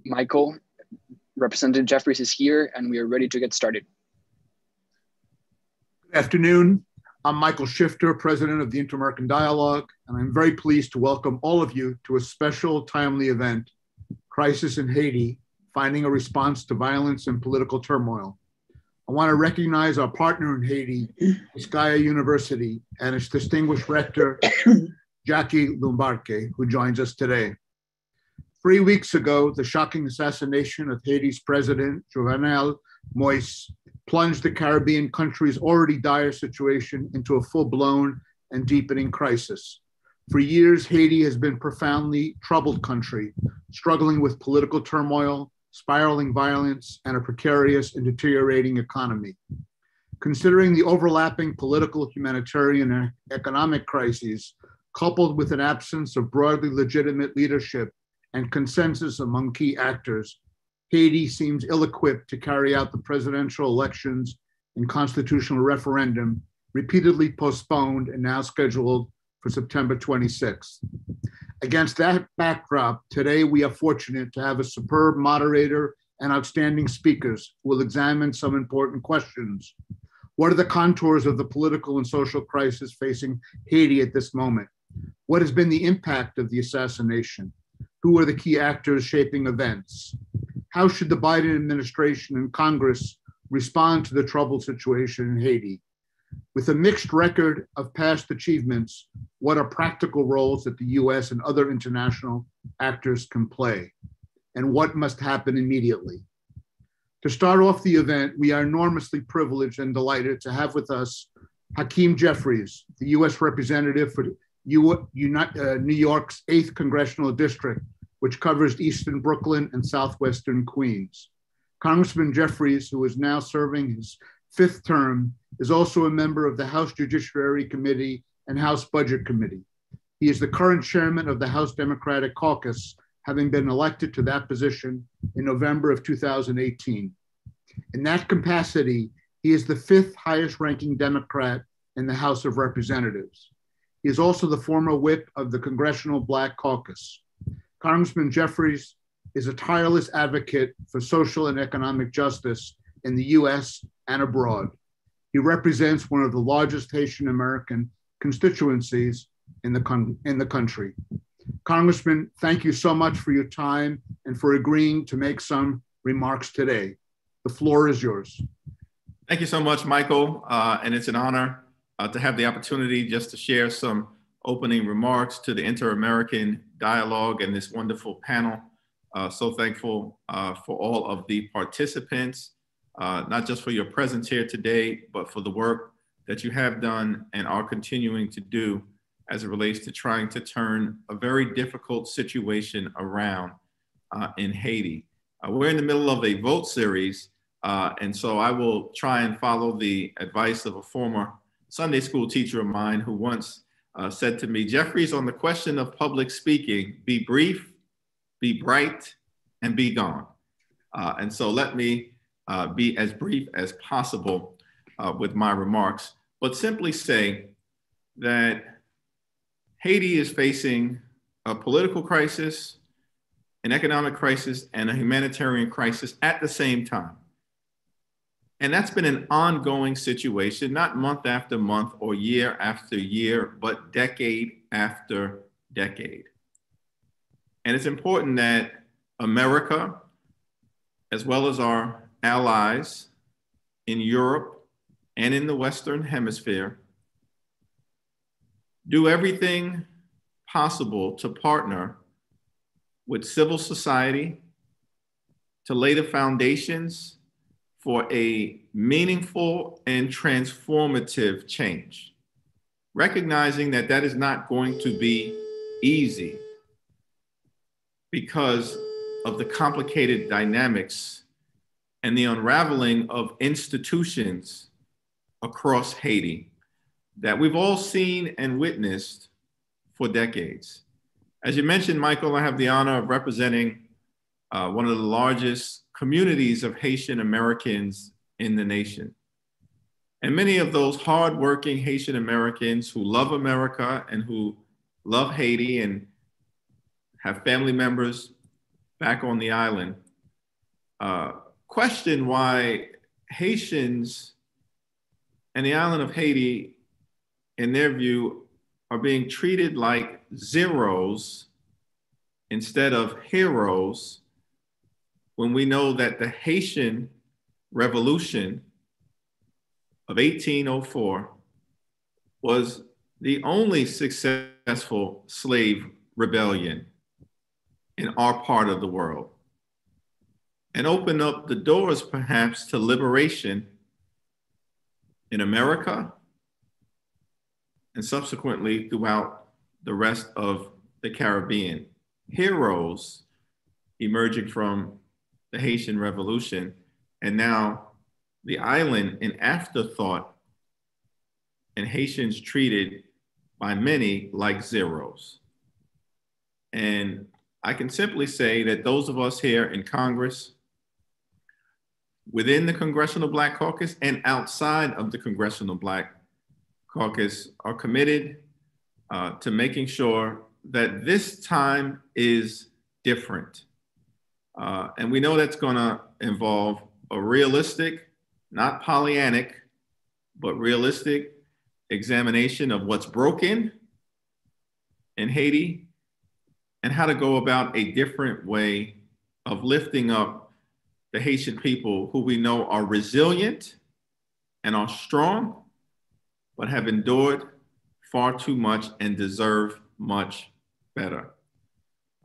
Michael. Representative Jeffries is here, and we are ready to get started. Good afternoon. I'm Michael Shifter, President of the Inter-American Dialogue, and I'm very pleased to welcome all of you to a special, timely event, Crisis in Haiti, Finding a Response to Violence and Political Turmoil. I want to recognize our partner in Haiti, Biscaya University, and its distinguished rector, Jacqueline, who joins us today. 3 weeks ago, the shocking assassination of Haiti's President Jovenel Moïse plunged the Caribbean country's already dire situation into a full-blown and deepening crisis. For years, Haiti has been a profoundly troubled country, struggling with political turmoil, spiraling violence, and a precarious and deteriorating economy. Considering the overlapping political, humanitarian, and economic crises, coupled with an absence of broadly legitimate leadership and consensus among key actors, Haiti seems ill-equipped to carry out the presidential elections and constitutional referendum repeatedly postponed and now scheduled for September 26th. Against that backdrop, today we are fortunate to have a superb moderator and outstanding speakers who will examine some important questions. What are the contours of the political and social crisis facing Haiti at this moment? What has been the impact of the assassination? Who are the key actors shaping events? How should the Biden administration and Congress respond to the troubled situation in Haiti? With a mixed record of past achievements, what are practical roles that the US and other international actors can play? And what must happen immediately? To start off the event, we are enormously privileged and delighted to have with us Hakeem Jeffries, the US representative for New York's 8th Congressional District, which covers Eastern Brooklyn and Southwestern Queens. Congressman Jeffries, who is now serving his 5th term, is also a member of the House Judiciary Committee and House Budget Committee. He is the current chairman of the House Democratic Caucus, having been elected to that position in November of 2018. In that capacity, he is the 5th highest ranking Democrat in the House of Representatives. He is also the former whip of the Congressional Black Caucus. Congressman Jeffries is a tireless advocate for social and economic justice in the US and abroad. He represents one of the largest Haitian American constituencies in the country. Congressman, thank you so much for your time and for agreeing to make some remarks today. The floor is yours. Thank you so much, Michael. And it's an honor to have the opportunity just to share some opening remarks to the Inter-American Dialogue and this wonderful panel. So thankful for all of the participants, not just for your presence here today, but for the work that you have done and are continuing to do as it relates to trying to turn a very difficult situation around in Haiti. We're in the middle of a vote series, and so I will try and follow the advice of a former Sunday school teacher of mine who once said to me, Jeffries, on the question of public speaking, be brief, be bright, and be gone. And so let me be as brief as possible with my remarks, but simply say that Haiti is facing a political crisis, an economic crisis, and a humanitarian crisis at the same time. And that's been an ongoing situation, not month after month or year after year, but decade after decade. And it's important that America, as well as our allies in Europe and in the Western Hemisphere, do everything possible to partner with civil society to lay the foundations for a meaningful and transformative change, recognizing that that is not going to be easy because of the complicated dynamics and the unraveling of institutions across Haiti that we've all seen and witnessed for decades. As you mentioned, Michael, I have the honor of representing one of the largest communities of Haitian Americans in the nation. And many of those hardworking Haitian Americans who love America and who love Haiti and have family members back on the island, question why Haitians and the island of Haiti, in their view, are being treated like zeros instead of heroes, when we know that the Haitian Revolution of 1804 was the only successful slave rebellion in our part of the world, and opened up the doors perhaps to liberation in America and subsequently throughout the rest of the Caribbean. Heroes emerging from the Haitian Revolution, and now the island an afterthought, and Haitians treated by many like zeros. And I can simply say that those of us here in Congress, within the Congressional Black Caucus and outside of the Congressional Black Caucus, are committed to making sure that this time is different. And we know that's gonna involve a realistic, not Pollyannic, but realistic examination of what's broken in Haiti and how to go about a different way of lifting up the Haitian people, who we know are resilient and are strong, but have endured far too much and deserve much better.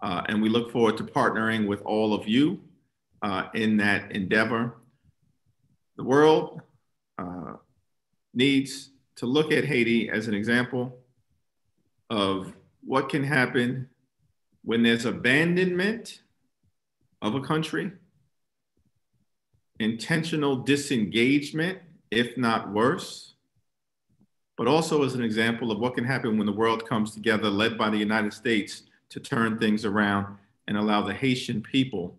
And we look forward to partnering with all of you in that endeavor. The world needs to look at Haiti as an example of what can happen when there's abandonment of a country, intentional disengagement, if not worse, but also as an example of what can happen when the world comes together, led by the United States, to turn things around and allow the Haitian people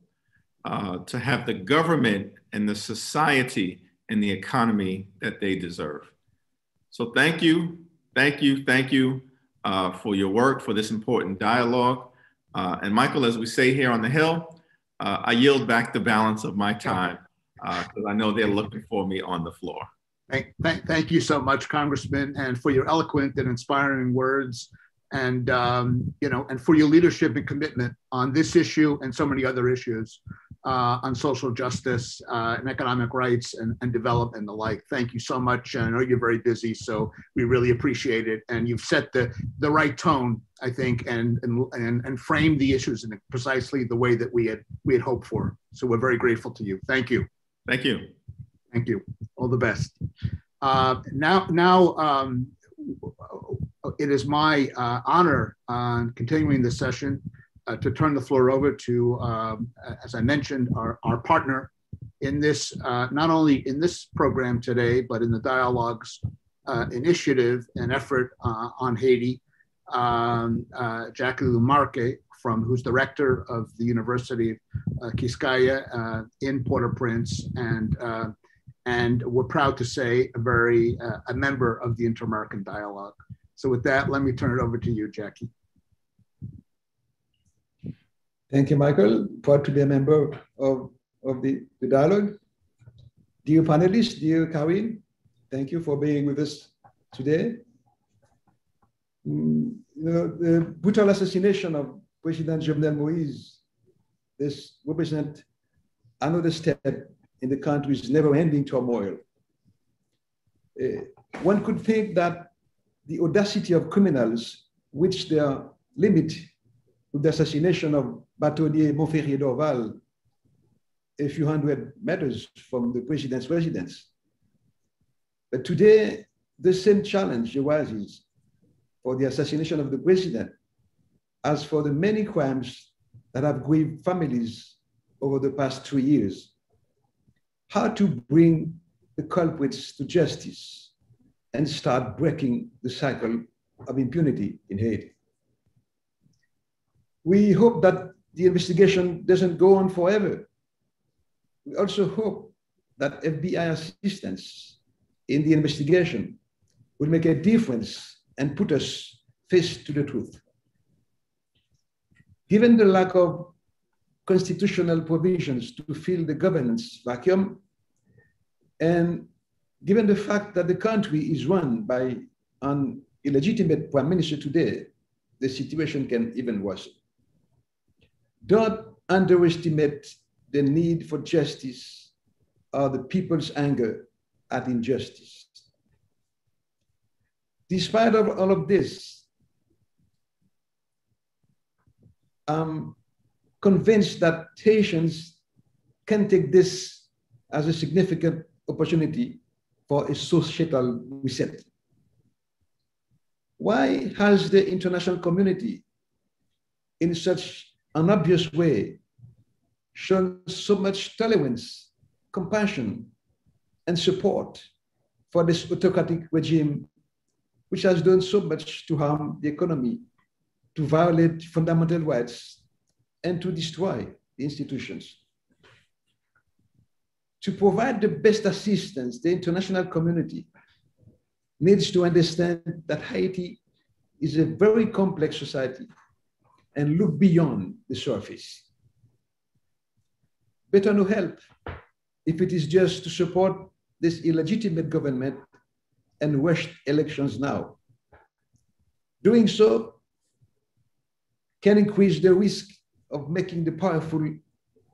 to have the government and the society and the economy that they deserve. So thank you for your work, for this important dialogue. And Michael, as we say here on the Hill, I yield back the balance of my time because I know they're looking for me on the floor. Thank you so much, Congressman, and for your eloquent and inspiring words, and and for your leadership and commitment on this issue and so many other issues on social justice and economic rights and development and the like. Thank you so much. And I know you're very busy, so we really appreciate it. And you've set the right tone, I think, and framed the issues in precisely the way that we had hoped for. So we're very grateful to you. Thank you. Thank you. Thank you. All the best. It is my honor continuing the session to turn the floor over to, as I mentioned, our partner in this, not only in this program today, but in the Dialogues initiative and effort on Haiti, Jacqueline, who's director of the University of Quisqueya in Port-au-Prince, and we're proud to say a member of the Inter-American Dialogue. So with that, let me turn it over to you, Jackie. Thank you, Michael. Proud to be a member of the dialogue. Dear panelists, dear Karin, thank you for being with us today. The brutal assassination of President Jovenel Moïse, this represents another step in the country's never-ending turmoil. One could think that the audacity of criminals reached their limit with the assassination of Bâtonnier Montferrier Dorval a few hundred meters from the president's residence. But today, the same challenge arises for the assassination of the president as for the many crimes that have grieved families over the past 2 years. How to bring the culprits to justice and start breaking the cycle of impunity in Haiti. We hope that the investigation doesn't go on forever. We also hope that FBI assistance in the investigation will make a difference and put us face to the truth. Given the lack of constitutional provisions to fill the governance vacuum. And given the fact that the country is run by an illegitimate prime minister today, the situation can even worsen. Don't underestimate the need for justice or the people's anger at injustice. Despite of all of this, I'm convinced that Haitians can take this as a significant opportunity for a societal reset. Why has the international community, in such an obvious way, shown so much tolerance, compassion, and support for this autocratic regime, which has done so much to harm the economy, to violate fundamental rights, and to destroy the institutions? To provide the best assistance, the international community needs to understand that Haiti is a very complex society and look beyond the surface. Better no help if it is just to support this illegitimate government and rushed elections now. Doing so can increase the risk of making the powerful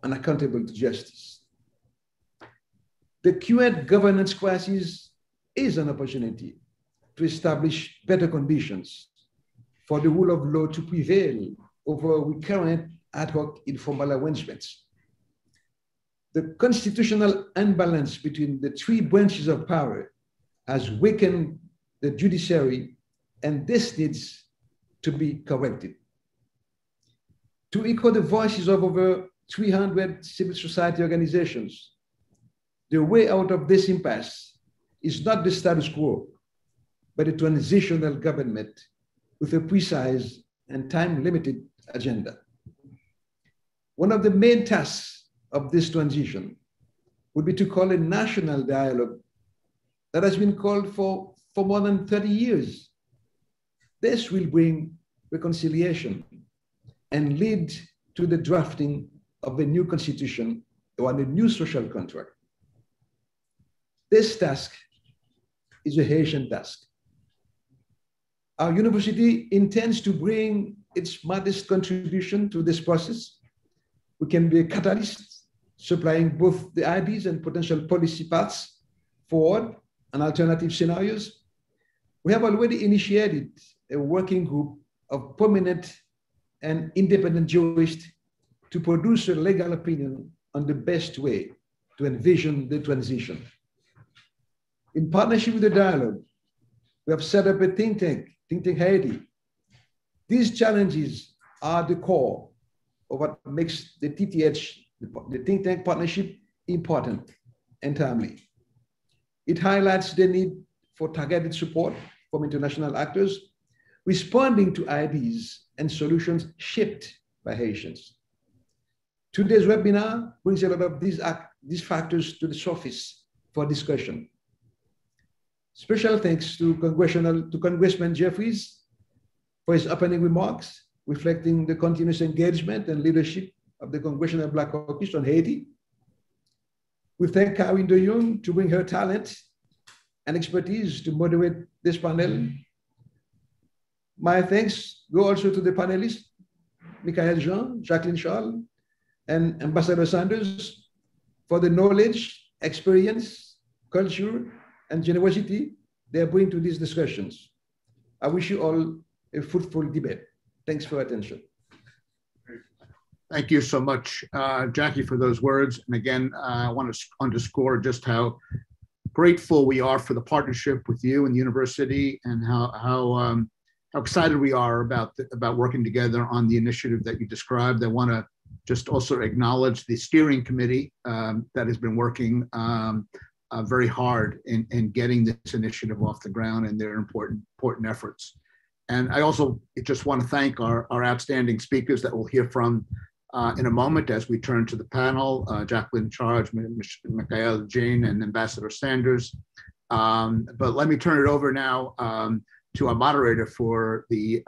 unaccountable to justice. The current governance crisis is an opportunity to establish better conditions for the rule of law to prevail over recurrent ad hoc informal arrangements. The constitutional imbalance between the three branches of power has weakened the judiciary, and this needs to be corrected. To echo the voices of over 300 civil society organizations, the way out of this impasse is not the status quo, but a transitional government with a precise and time-limited agenda. One of the main tasks of this transition would be to call a national dialogue that has been called for more than 30 years. This will bring reconciliation and lead to the drafting of a new constitution or a new social contract. This task is a Haitian task. Our university intends to bring its modest contribution to this process. We can be a catalyst, supplying both the ideas and potential policy paths forward and alternative scenarios. We have already initiated a working group of prominent and independent jurists to produce a legal opinion on the best way to envision the transition. In partnership with the dialogue, we have set up a think tank Haiti. These challenges are the core of what makes the TTH, the think tank partnership, important and timely. It highlights the need for targeted support from international actors, responding to ideas and solutions shaped by Haitians. Today's webinar brings a lot of these factors to the surface for discussion. Special thanks to Congressman Jeffries for his opening remarks, reflecting the continuous engagement and leadership of the Congressional Black Caucus on Haiti. We thank Karine de Jong to bring her talent and expertise to moderate this panel. My thanks go also to the panelists, Michael Jean, Jacqueline Charles, and Ambassador Sanders for the knowledge, experience, culture, and generosity they bring to these discussions. I wish you all a fruitful debate. Thanks for your attention. Thank you so much, Jackie, for those words. And again, I want to underscore just how grateful we are for the partnership with you and the university, and how excited we are about working together on the initiative that you described. I want to just also acknowledge the steering committee that has been working very hard in getting this initiative off the ground, and their important efforts. And I also just want to thank our outstanding speakers that we'll hear from in a moment as we turn to the panel, Jacqueline Charge, Michael Jane, and Ambassador Sanders. But let me turn it over now to our moderator for the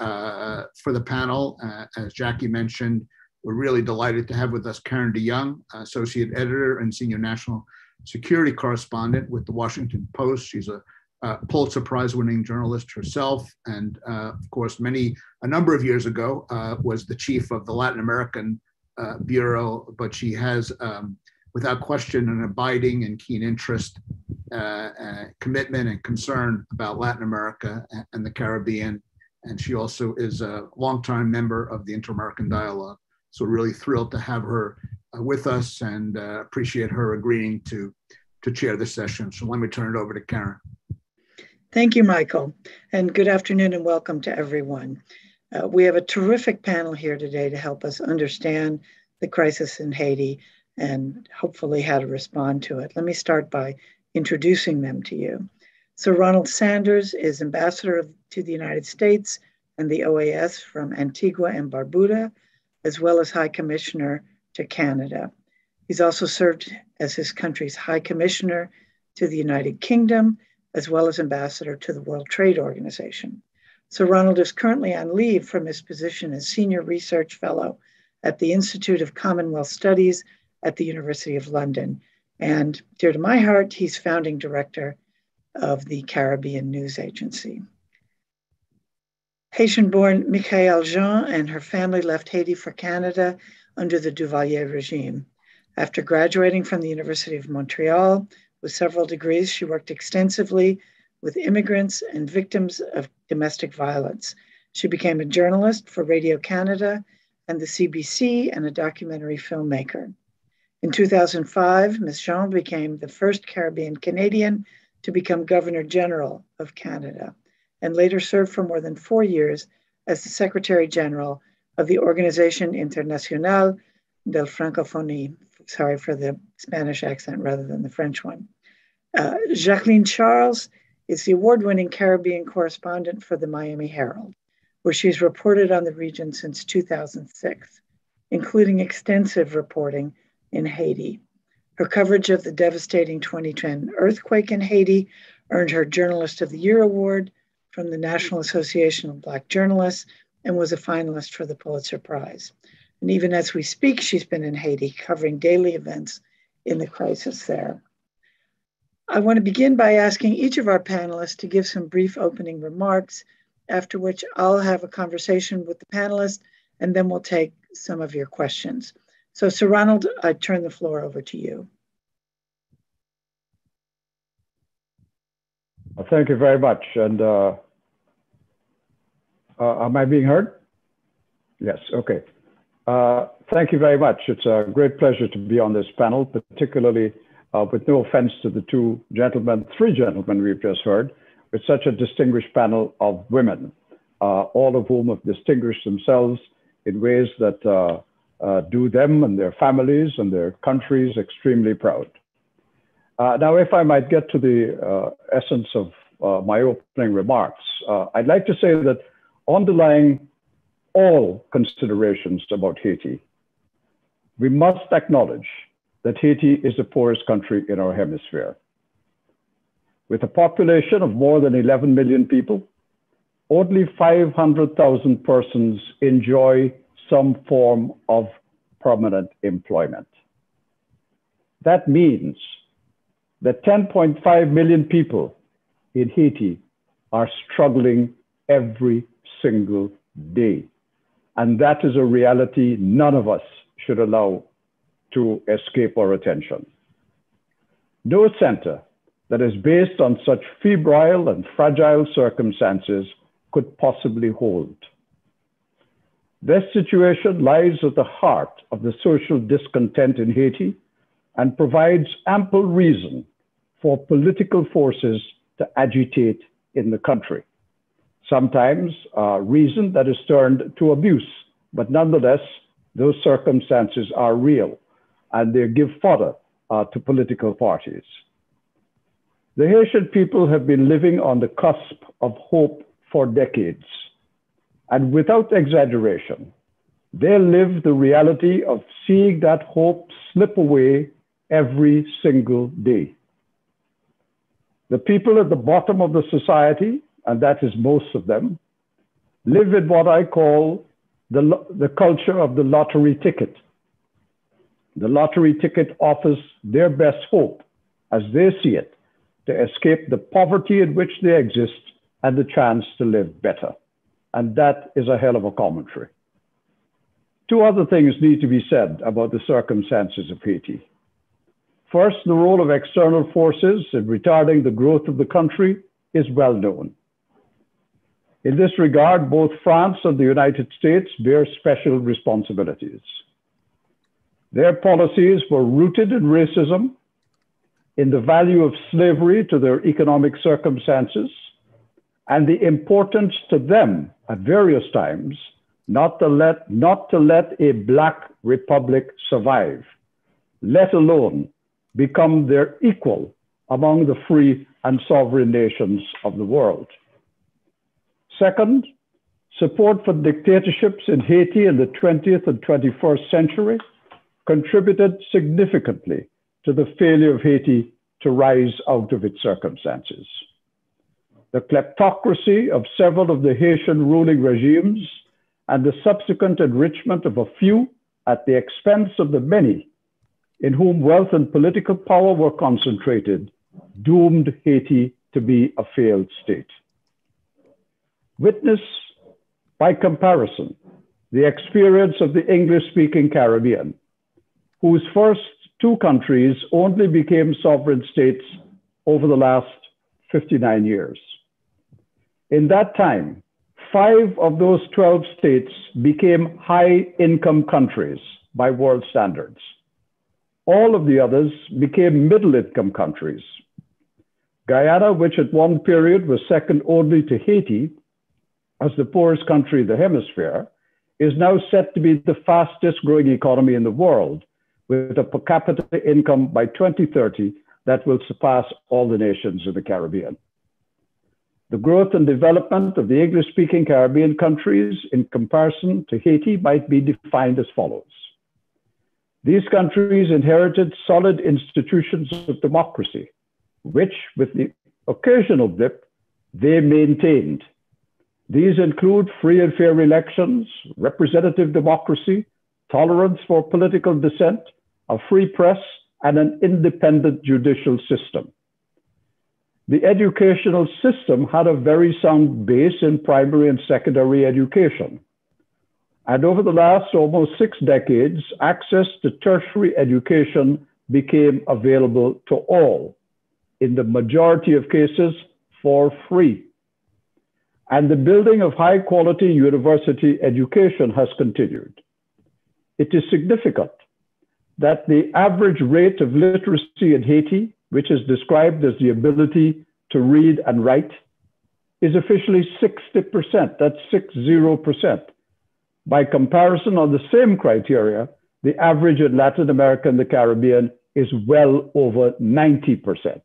panel. As Jackie mentioned, We're really delighted to have with us Karen DeYoung, Associate Editor and Senior National Security Correspondent with the Washington Post. She's a Pulitzer Prize-winning journalist herself, and of course, a number of years ago, was the chief of the Latin American Bureau, but she has, without question, an abiding and keen interest, commitment and concern about Latin America and the Caribbean. And she also is a longtime member of the Inter-American Dialogue. So we're really thrilled to have her with us and appreciate her agreeing to chair this session. So let me turn it over to Karen. Thank you, Michael, and good afternoon and welcome to everyone. We have a terrific panel here today to help us understand the crisis in Haiti and hopefully how to respond to it. Let me start by introducing them to you. So Ronald Sanders is ambassador to the United States and the OAS from Antigua and Barbuda, as well as High Commissioner to Canada. He's also served as his country's High Commissioner to the United Kingdom, as well as ambassador to the World Trade Organization. So Ronald is currently on leave from his position as Senior Research Fellow at the Institute of Commonwealth Studies at the University of London. And dear to my heart, he's founding director of the Caribbean News Agency. Haitian-born Michaëlle Jean and her family left Haiti for Canada under the Duvalier regime. After graduating from the University of Montreal with several degrees, she worked extensively with immigrants and victims of domestic violence. She became a journalist for Radio Canada and the CBC and a documentary filmmaker. In 2005, Ms. Jean became the first Caribbean Canadian to become Governor General of Canada, and later served for more than 4 years as the Secretary General of the Organisation Internationale de la Francophonie. Sorry for the Spanish accent rather than the French one. Jacqueline Charles is the award-winning Caribbean correspondent for the Miami Herald, where she's reported on the region since 2006, including extensive reporting in Haiti. Her coverage of the devastating 2010 earthquake in Haiti earned her Journalist of the Year award from the National Association of Black Journalists and was a finalist for the Pulitzer Prize. And even as we speak, she's been in Haiti covering daily events in the crisis there. I want to begin by asking each of our panelists to give some brief opening remarks, after which I'll have a conversation with the panelists, and then we'll take some of your questions. So, Sir Ronald, I turn the floor over to you. Well, thank you very much. And am I being heard? Yes, okay. Thank you very much. It's a great pleasure to be on this panel, particularly with no offense to the three gentlemen we've just heard, with such a distinguished panel of women, all of whom have distinguished themselves in ways that do them and their families and their countries extremely proud. Now, if I might get to the essence of my opening remarks, I'd like to say that underlying all considerations about Haiti, we must acknowledge that Haiti is the poorest country in our hemisphere. With a population of more than 11 million people, only 500,000 persons enjoy some form of permanent employment. That means that 10.5 million people in Haiti are struggling every single day. And that is a reality none of us should allow to escape our attention. No center that is based on such febrile and fragile circumstances could possibly hold. This situation lies at the heart of the social discontent in Haiti and provides ample reason for political forces to agitate in the country. Sometimes a reason that is turned to abuse, but nonetheless, those circumstances are real and they give fodder to political parties. The Haitian people have been living on the cusp of hope for decades. And without exaggeration, they live the reality of seeing that hope slip away every single day. The people at the bottom of the society, and that is most of them, live in what I call the culture of the lottery ticket. The lottery ticket offers their best hope, as they see it, to escape the poverty in which they exist and the chance to live better. And that is a hell of a commentary. Two other things need to be said about the circumstances of Haiti. First, the role of external forces in retarding the growth of the country is well known. In this regard, both France and the United States bear special responsibilities. Their policies were rooted in racism, in the value of slavery to their economic circumstances, and the importance to them at various times not to let a Black republic survive, let alone become their equal among the free and sovereign nations of the world. Second, support for dictatorships in Haiti in the 20th and 21st century contributed significantly to the failure of Haiti to rise out of its circumstances. The kleptocracy of several of the Haitian ruling regimes and the subsequent enrichment of a few at the expense of the many in whom wealth and political power were concentrated doomed Haiti to be a failed state. Witness, by comparison, the experience of the English-speaking Caribbean, whose first two countries only became sovereign states over the last 59 years. In that time, 5 of those 12 states became high-income countries by world standards. All of the others became middle-income countries. Guyana, which at one period was second only to Haiti as the poorest country in the hemisphere, is now set to be the fastest growing economy in the world, with a per capita income by 2030 that will surpass all the nations of the Caribbean. The growth and development of the English-speaking Caribbean countries in comparison to Haiti might be defined as follows. These countries inherited solid institutions of democracy, which, with the occasional blip, they maintained. These include free and fair elections, representative democracy, tolerance for political dissent, a free press, and an independent judicial system. The educational system had a very sound base in primary and secondary education. And over the last almost 6 decades, access to tertiary education became available to all, in the majority of cases for free. And the building of high quality university education has continued. It is significant that the average rate of literacy in Haiti, which is described as the ability to read and write, is officially 60%. That's 60%. By comparison, on the same criteria, the average in Latin America and the Caribbean is well over 90%.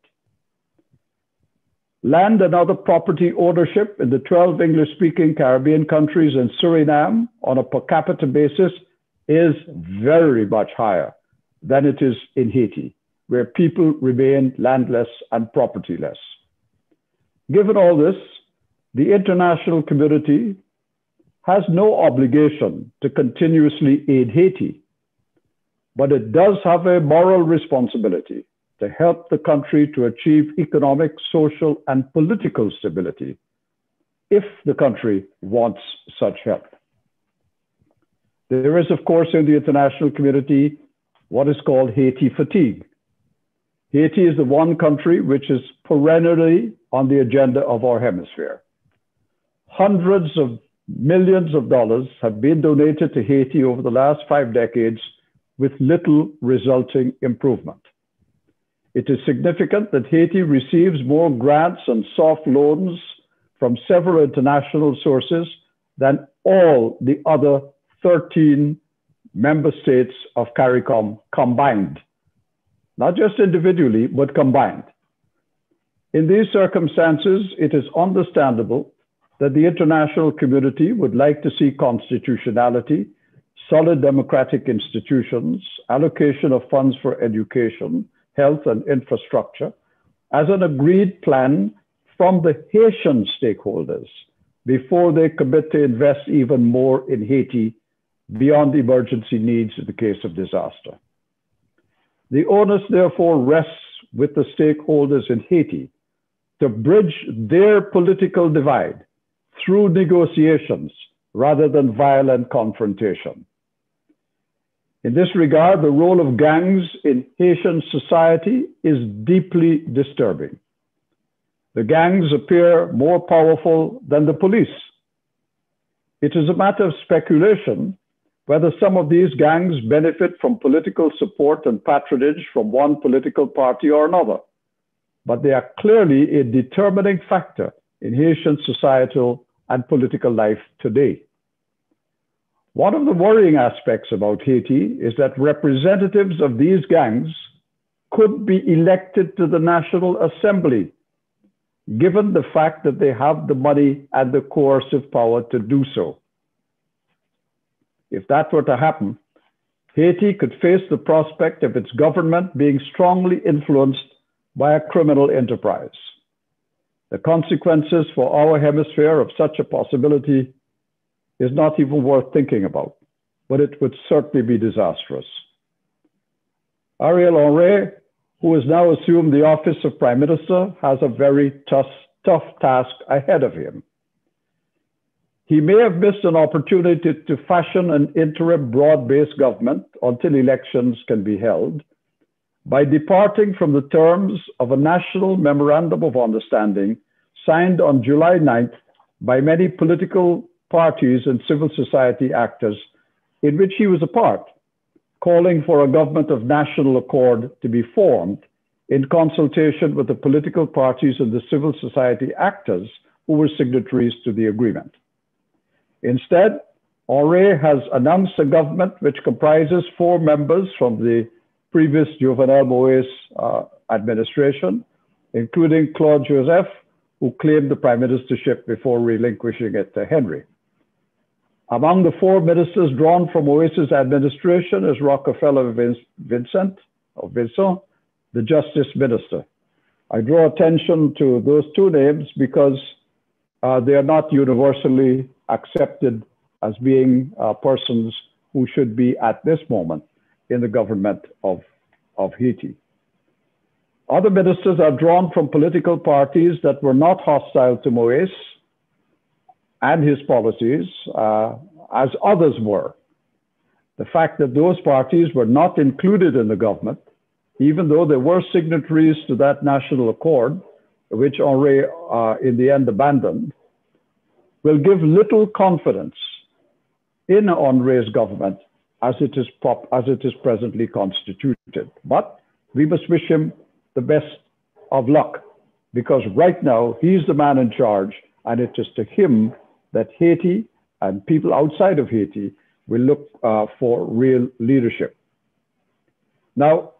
Land and other property ownership in the 12 English-speaking Caribbean countries and Suriname on a per capita basis is very much higher than it is in Haiti, where people remain landless and propertyless. Given all this, the international community has no obligation to continuously aid Haiti, but it does have a moral responsibility to help the country to achieve economic, social, and political stability if the country wants such help. There is, of course, in the international community, what is called Haiti fatigue. Haiti is the one country which is perennially on the agenda of our hemisphere. Hundreds of millions of dollars have been donated to Haiti over the last 5 decades with little resulting improvement. It is significant that Haiti receives more grants and soft loans from several international sources than all the other 13 member states of CARICOM combined, not just individually, but combined. In these circumstances, it is understandable that the international community would like to see constitutionality, solid democratic institutions, allocation of funds for education, health, and infrastructure as an agreed plan from the Haitian stakeholders, before they commit to invest even more in Haiti beyond emergency needs in the case of disaster. The onus therefore rests with the stakeholders in Haiti to bridge their political divide through negotiations rather than violent confrontation. In this regard, the role of gangs in Haitian society is deeply disturbing. The gangs appear more powerful than the police. It is a matter of speculation whether some of these gangs benefit from political support and patronage from one political party or another, but they are clearly a determining factor in Haitian societal and political life today. One of the worrying aspects about Haiti is that representatives of these gangs could be elected to the National Assembly, given the fact that they have the money and the coercive power to do so. If that were to happen, Haiti could face the prospect of its government being strongly influenced by a criminal enterprise. The consequences for our hemisphere of such a possibility is not even worth thinking about, but it would certainly be disastrous. Ariel Henry, who has now assumed the office of Prime Minister, has a very tough task ahead of him. He may have missed an opportunity to fashion an interim broad-based government until elections can be held by departing from the terms of a national memorandum of understanding signed on July 9th by many political parties and civil society actors in which he was a part, calling for a government of national accord to be formed in consultation with the political parties and the civil society actors who were signatories to the agreement. Instead, Henry has announced a government which comprises 4 members from the previous Jovenel Moïse administration, including Claude Joseph, who claimed the prime ministership before relinquishing it to Henry. Among the 4 ministers drawn from Moïse's administration is Rockefeller Vincent, the Justice Minister. I draw attention to those 2 names because they are not universally accepted as being persons who should be at this moment in the government of Haiti. Other ministers are drawn from political parties that were not hostile to Moïse and his policies, as others were. The fact that those parties were not included in the government, even though they were signatories to that national accord, which Henry in the end abandoned, will give little confidence in Henry's government as it is presently constituted. But we must wish him the best of luck, because right now he's the man in charge, and it is to him that Haiti and people outside of Haiti will look for real leadership. Now,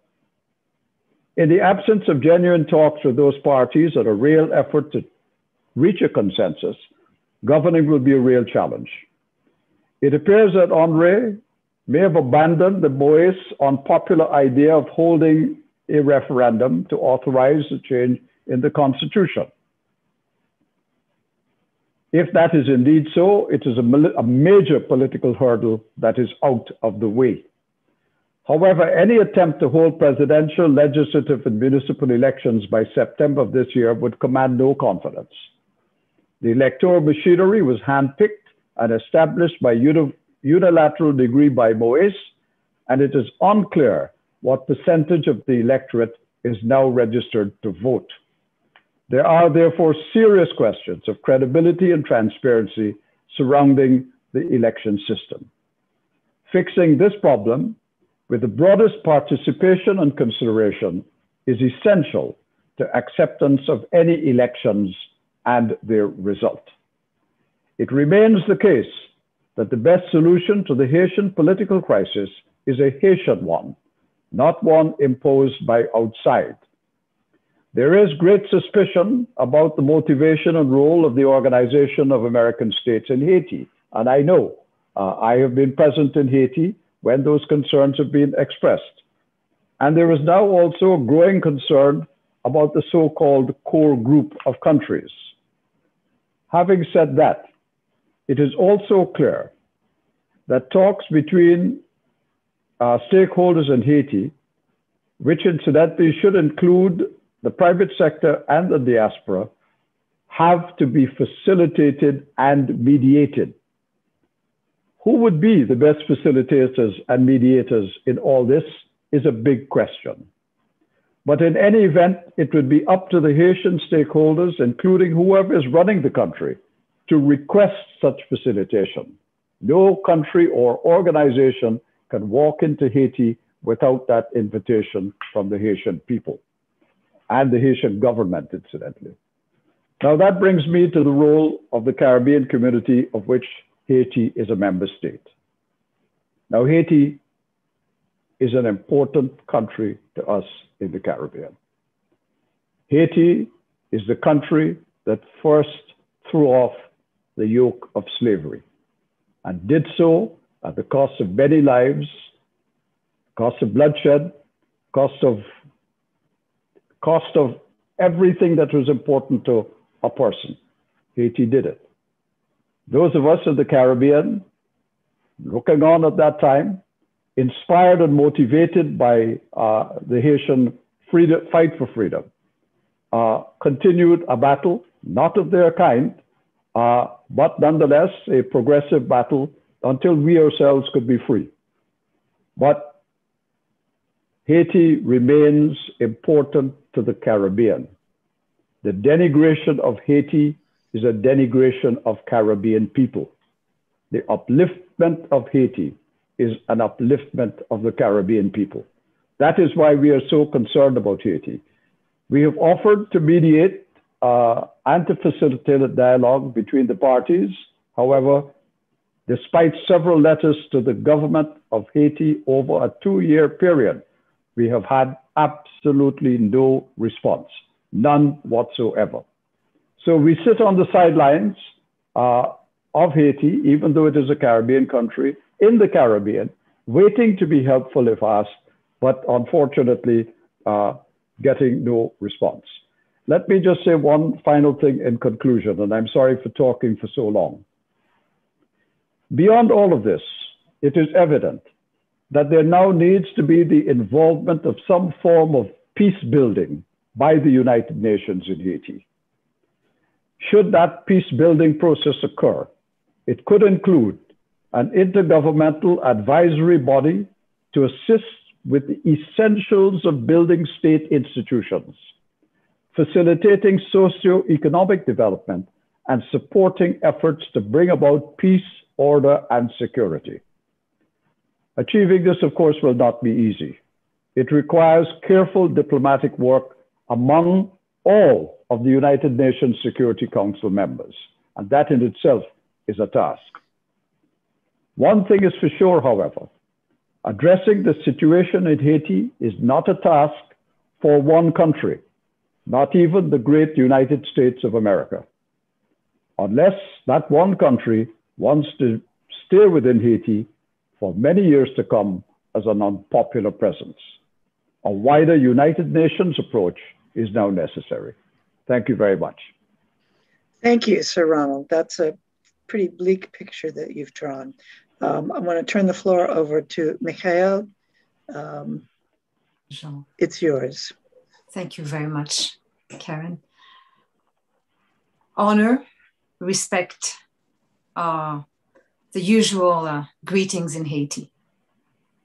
in the absence of genuine talks with those parties and a real effort to reach a consensus, governing will be a real challenge. It appears that Henry may have abandoned the Moïse unpopular idea of holding a referendum to authorize a change in the constitution. If that is indeed so, it is a major political hurdle that is out of the way. However, any attempt to hold presidential, legislative, and municipal elections by September of this year would command no confidence. The electoral machinery was handpicked and established by unilateral decree by Moise, and it is unclear what percentage of the electorate is now registered to vote. There are therefore serious questions of credibility and transparency surrounding the election system. Fixing this problem with the broadest participation and consideration is essential to acceptance of any elections and their result. It remains the case that the best solution to the Haitian political crisis is a Haitian one, not one imposed by outside. There is great suspicion about the motivation and role of the Organization of American States in Haiti. And I know I have been present in Haiti when those concerns have been expressed. And there is now also a growing concern about the so-called core group of countries. Having said that, it is also clear that talks between stakeholders in Haiti, which incidentally should include the private sector and the diaspora, have to be facilitated and mediated. Who would be the best facilitators and mediators in all this is a big question. But in any event, it would be up to the Haitian stakeholders, including whoever is running the country, to request such facilitation. No country or organization can walk into Haiti without that invitation from the Haitian people and the Haitian government, incidentally. Now that brings me to the role of the Caribbean community of which Haiti is a member state. Now Haiti is an important country to us in the Caribbean. Haiti is the country that first threw off the yoke of slavery and did so at the cost of many lives, cost of bloodshed, cost of everything that was important to a person. Haiti did it. Those of us in the Caribbean, looking on at that time, inspired and motivated by the Haitian fight for freedom, continued a battle, not of their kind, but nonetheless a progressive battle until we ourselves could be free. But Haiti remains important to the Caribbean. The denigration of Haiti is a denigration of Caribbean people. The upliftment of Haiti is an upliftment of the Caribbean people. That is why we are so concerned about Haiti. We have offered to mediate and to facilitate a dialogue between the parties. However, despite several letters to the government of Haiti over a 2-year period, we have had absolutely no response, none whatsoever. So we sit on the sidelines of Haiti, even though it is a Caribbean country, in the Caribbean, waiting to be helpful if asked, but unfortunately getting no response. Let me just say one final thing in conclusion, and I'm sorry for talking for so long. Beyond all of this, it is evident that there now needs to be the involvement of some form of peace building by the United Nations in Haiti. Should that peace building process occur, it could include an intergovernmental advisory body to assist with the essentials of building state institutions, facilitating socio-economic development, and supporting efforts to bring about peace, order, and security. Achieving this, of course, will not be easy. It requires careful diplomatic work among all of the United Nations Security Council members, and that in itself is a task. One thing is for sure, however, addressing the situation in Haiti is not a task for one country, not even the great United States of America. Unless that one country wants to stay within Haiti for many years to come as an unpopular presence. A wider United Nations approach is now necessary. Thank you very much. Thank you, Sir Ronald. That's a pretty bleak picture that you've drawn. I want to turn the floor over to Michael. Jean. It's yours. Thank you very much, Karen. Honor, respect, the usual greetings in Haiti.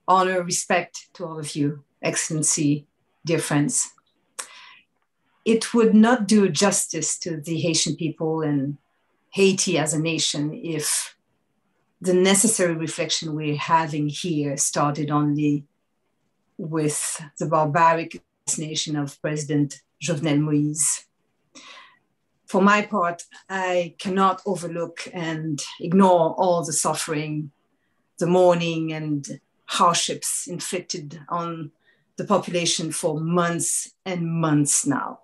Honor, respect to all of you, Excellency, dear friends. It would not do justice to the Haitian people and Haiti as a nation if the necessary reflection we're having here started only with the barbaric assassination of President Jovenel Moïse. For my part, I cannot overlook and ignore all the suffering, the mourning and hardships inflicted on the population for months and months now.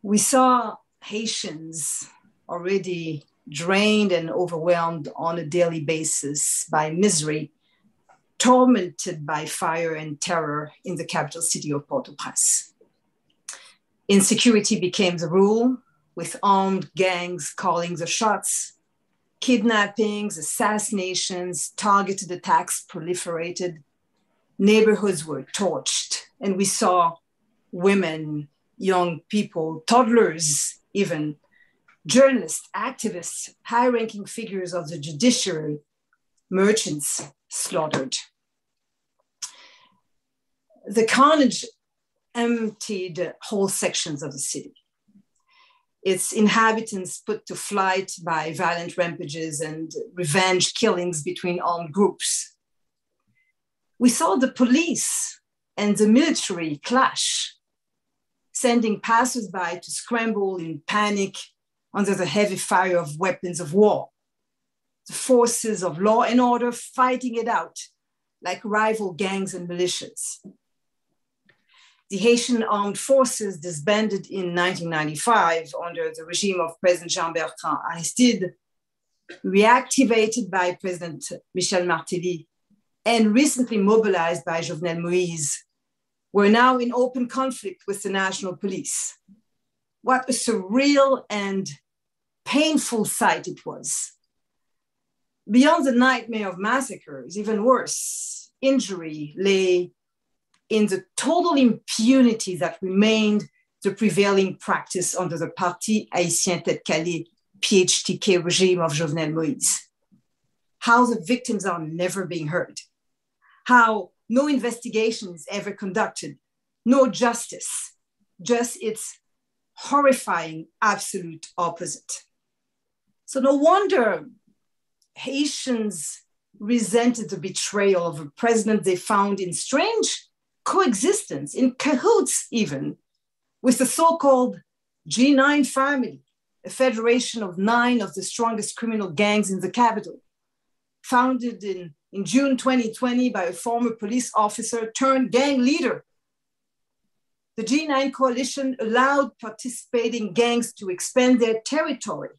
We saw Haitians already drained and overwhelmed on a daily basis by misery, tormented by fire and terror in the capital city of Port-au-Prince. Insecurity became the rule, with armed gangs calling the shots, Kidnappings, assassinations, targeted attacks proliferated. Neighborhoods were torched, and we saw women, young people, toddlers even, journalists, activists, high-ranking figures of the judiciary, merchants slaughtered. The carnage emptied whole sections of the city. Its inhabitants put to flight by violent rampages and revenge killings between armed groups. We saw the police and the military clash, sending passers-by to scramble in panic under the heavy fire of weapons of war. The forces of law and order fighting it out like rival gangs and militias. The Haitian armed forces disbanded in 1995 under the regime of President Jean-Bertrand Aristide, reactivated by President Michel Martelly, and recently mobilized by Jovenel Moïse, were now in open conflict with the national police. What a surreal and painful sight it was. Beyond the nightmare of massacres, even worse, injury lay in the total impunity that remained the prevailing practice under the Parti Haitien Tête Calée PHTK regime of Jovenel Moïse. How the victims are never being heard. How no investigation is ever conducted, no justice, just its horrifying absolute opposite. So no wonder Haitians resented the betrayal of a president they found in strange coexistence, in cahoots even, with the so-called G9 family, a federation of 9 of the strongest criminal gangs in the capital, founded in June 2020 by a former police officer turned gang leader. The G9 coalition allowed participating gangs to expand their territory.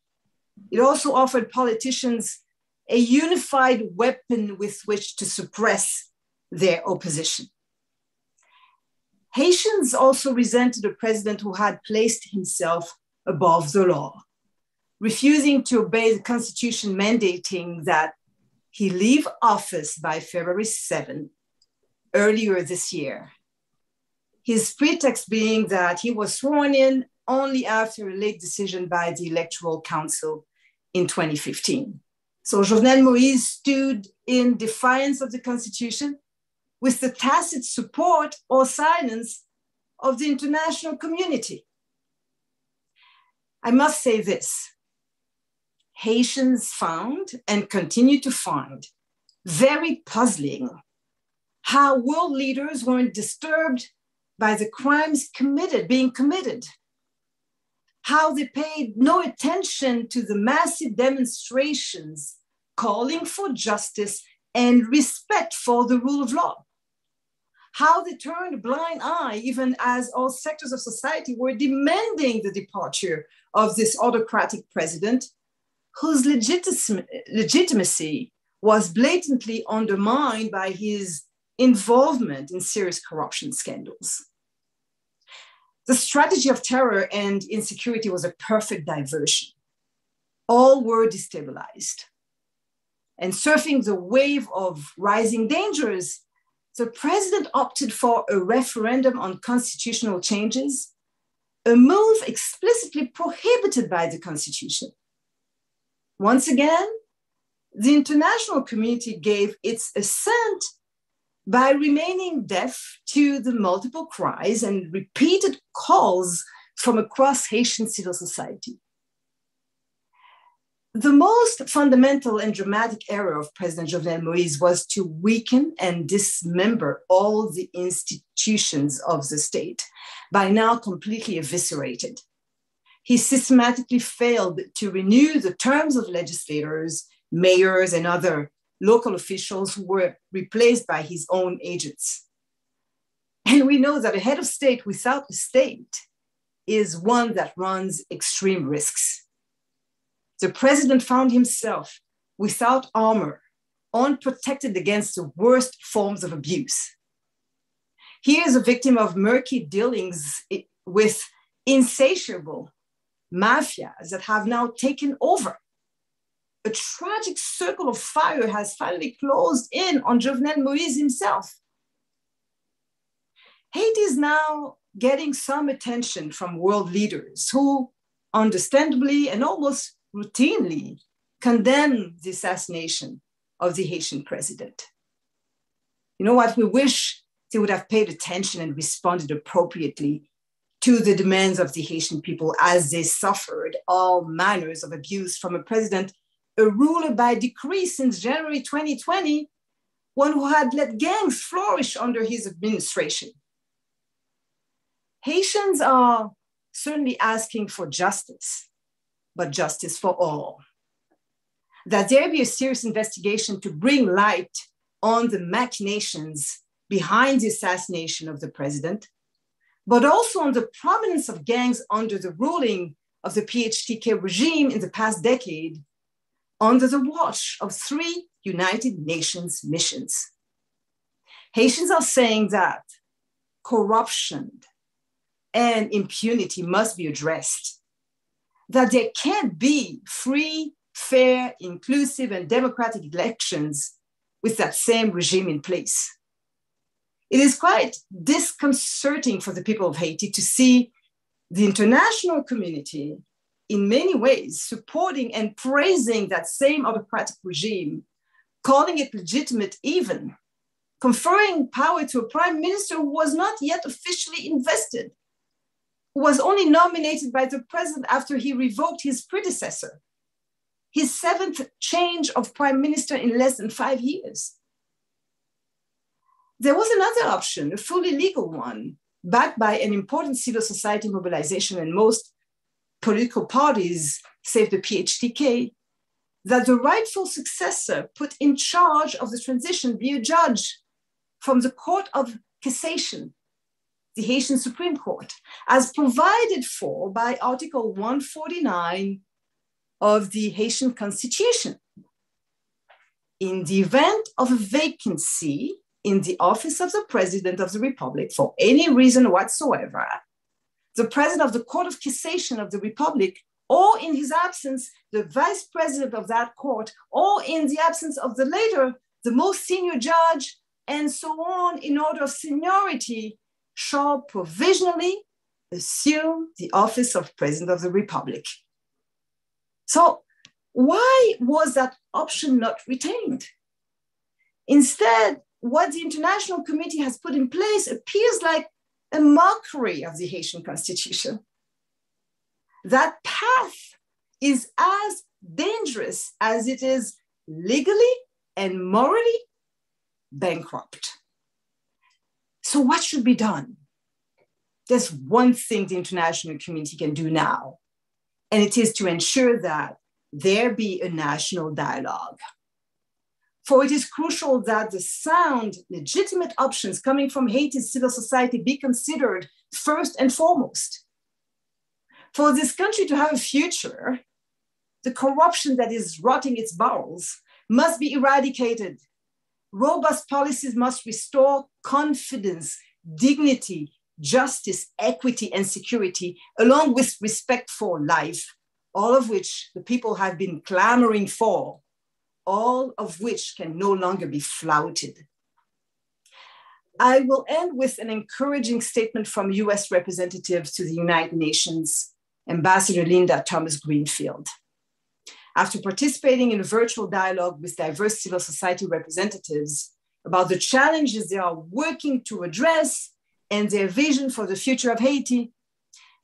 It also offered politicians a unified weapon with which to suppress their opposition. Haitians also resented a president who had placed himself above the law, refusing to obey the constitution mandating that he leave office by February 7 earlier this year. His pretext being that he was sworn in only after a late decision by the Electoral Council in 2015. So Jovenel Moïse stood in defiance of the constitution with the tacit support or silence of the international community. I must say this, Haitians found and continue to find very puzzling how world leaders weren't disturbed by the crimes being committed, how they paid no attention to the massive demonstrations calling for justice and respect for the rule of law, how they turned a blind eye even as all sectors of society were demanding the departure of this autocratic president whose legitimacy was blatantly undermined by his involvement in serious corruption scandals. The strategy of terror and insecurity was a perfect diversion. All were destabilized. And surfing the wave of rising dangers, the president opted for a referendum on constitutional changes, a move explicitly prohibited by the Constitution. Once again, the international community gave its assent by remaining deaf to the multiple cries and repeated calls from across Haitian civil society. The most fundamental and dramatic error of President Jovenel Moïse was to weaken and dismember all the institutions of the state, by now completely eviscerated. He systematically failed to renew the terms of legislators, mayors, and other local officials who were replaced by his own agents. And we know that a head of state without a state is one that runs extreme risks. The president found himself without armor, unprotected against the worst forms of abuse. He is a victim of murky dealings with insatiable mafias that have now taken over. a tragic circle of fire has finally closed in on Jovenel Moïse himself. Haiti is now getting some attention from world leaders who understandably and almost routinely condemn the assassination of the Haitian president. You know what? We wish they would have paid attention and responded appropriately to the demands of the Haitian people as they suffered all manners of abuse from a president, a ruler by decree since January 2020, one who had let gangs flourish under his administration. Haitians are certainly asking for justice, but justice for all. That there be a serious investigation to bring light on the machinations behind the assassination of the president, but also on the prominence of gangs under the ruling of the PHTK regime in the past decade, under the watch of 3 United Nations missions. Haitians are saying that corruption and impunity must be addressed, that there can't be free, fair, inclusive, and democratic elections with that same regime in place. It is quite disconcerting for the people of Haiti to see the international community in many ways supporting and praising that same autocratic regime, calling it legitimate even, conferring power to a prime minister who was not yet officially invested, who was only nominated by the president after he revoked his predecessor, his 7th change of prime minister in less than 5 years. There was another option, a fully legal one, backed by an important civil society mobilization and most political parties, save the PHTK, that the rightful successor put in charge of the transition be a judge from the Court of Cassation, the Haitian Supreme Court, as provided for by Article 149 of the Haitian Constitution. In the event of a vacancy in the office of the President of the Republic for any reason whatsoever, the President of the Court of Cassation of the Republic, or in his absence, the Vice President of that court, or in the absence of the latter, the most senior judge, and so on in order of seniority, shall provisionally assume the office of President of the Republic. So why was that option not retained? Instead, what the international committee has put in place appears like a mockery of the Haitian Constitution. That path is as dangerous as it is legally and morally bankrupt. So what should be done? There's one thing the international community can do now, and it is to ensure that there be a national dialogue. For it is crucial that the sound, legitimate options coming from Haiti's civil society be considered first and foremost. For this country to have a future, the corruption that is rotting its bowels must be eradicated. Robust policies must restore confidence, dignity, justice, equity, and security, along with respect for life, all of which the people have been clamoring for, all of which can no longer be flouted. I will end with an encouraging statement from US representatives to the United Nations, Ambassador Linda Thomas-Greenfield. After participating in a virtual dialogue with diverse civil society representatives about the challenges they are working to address and their vision for the future of Haiti,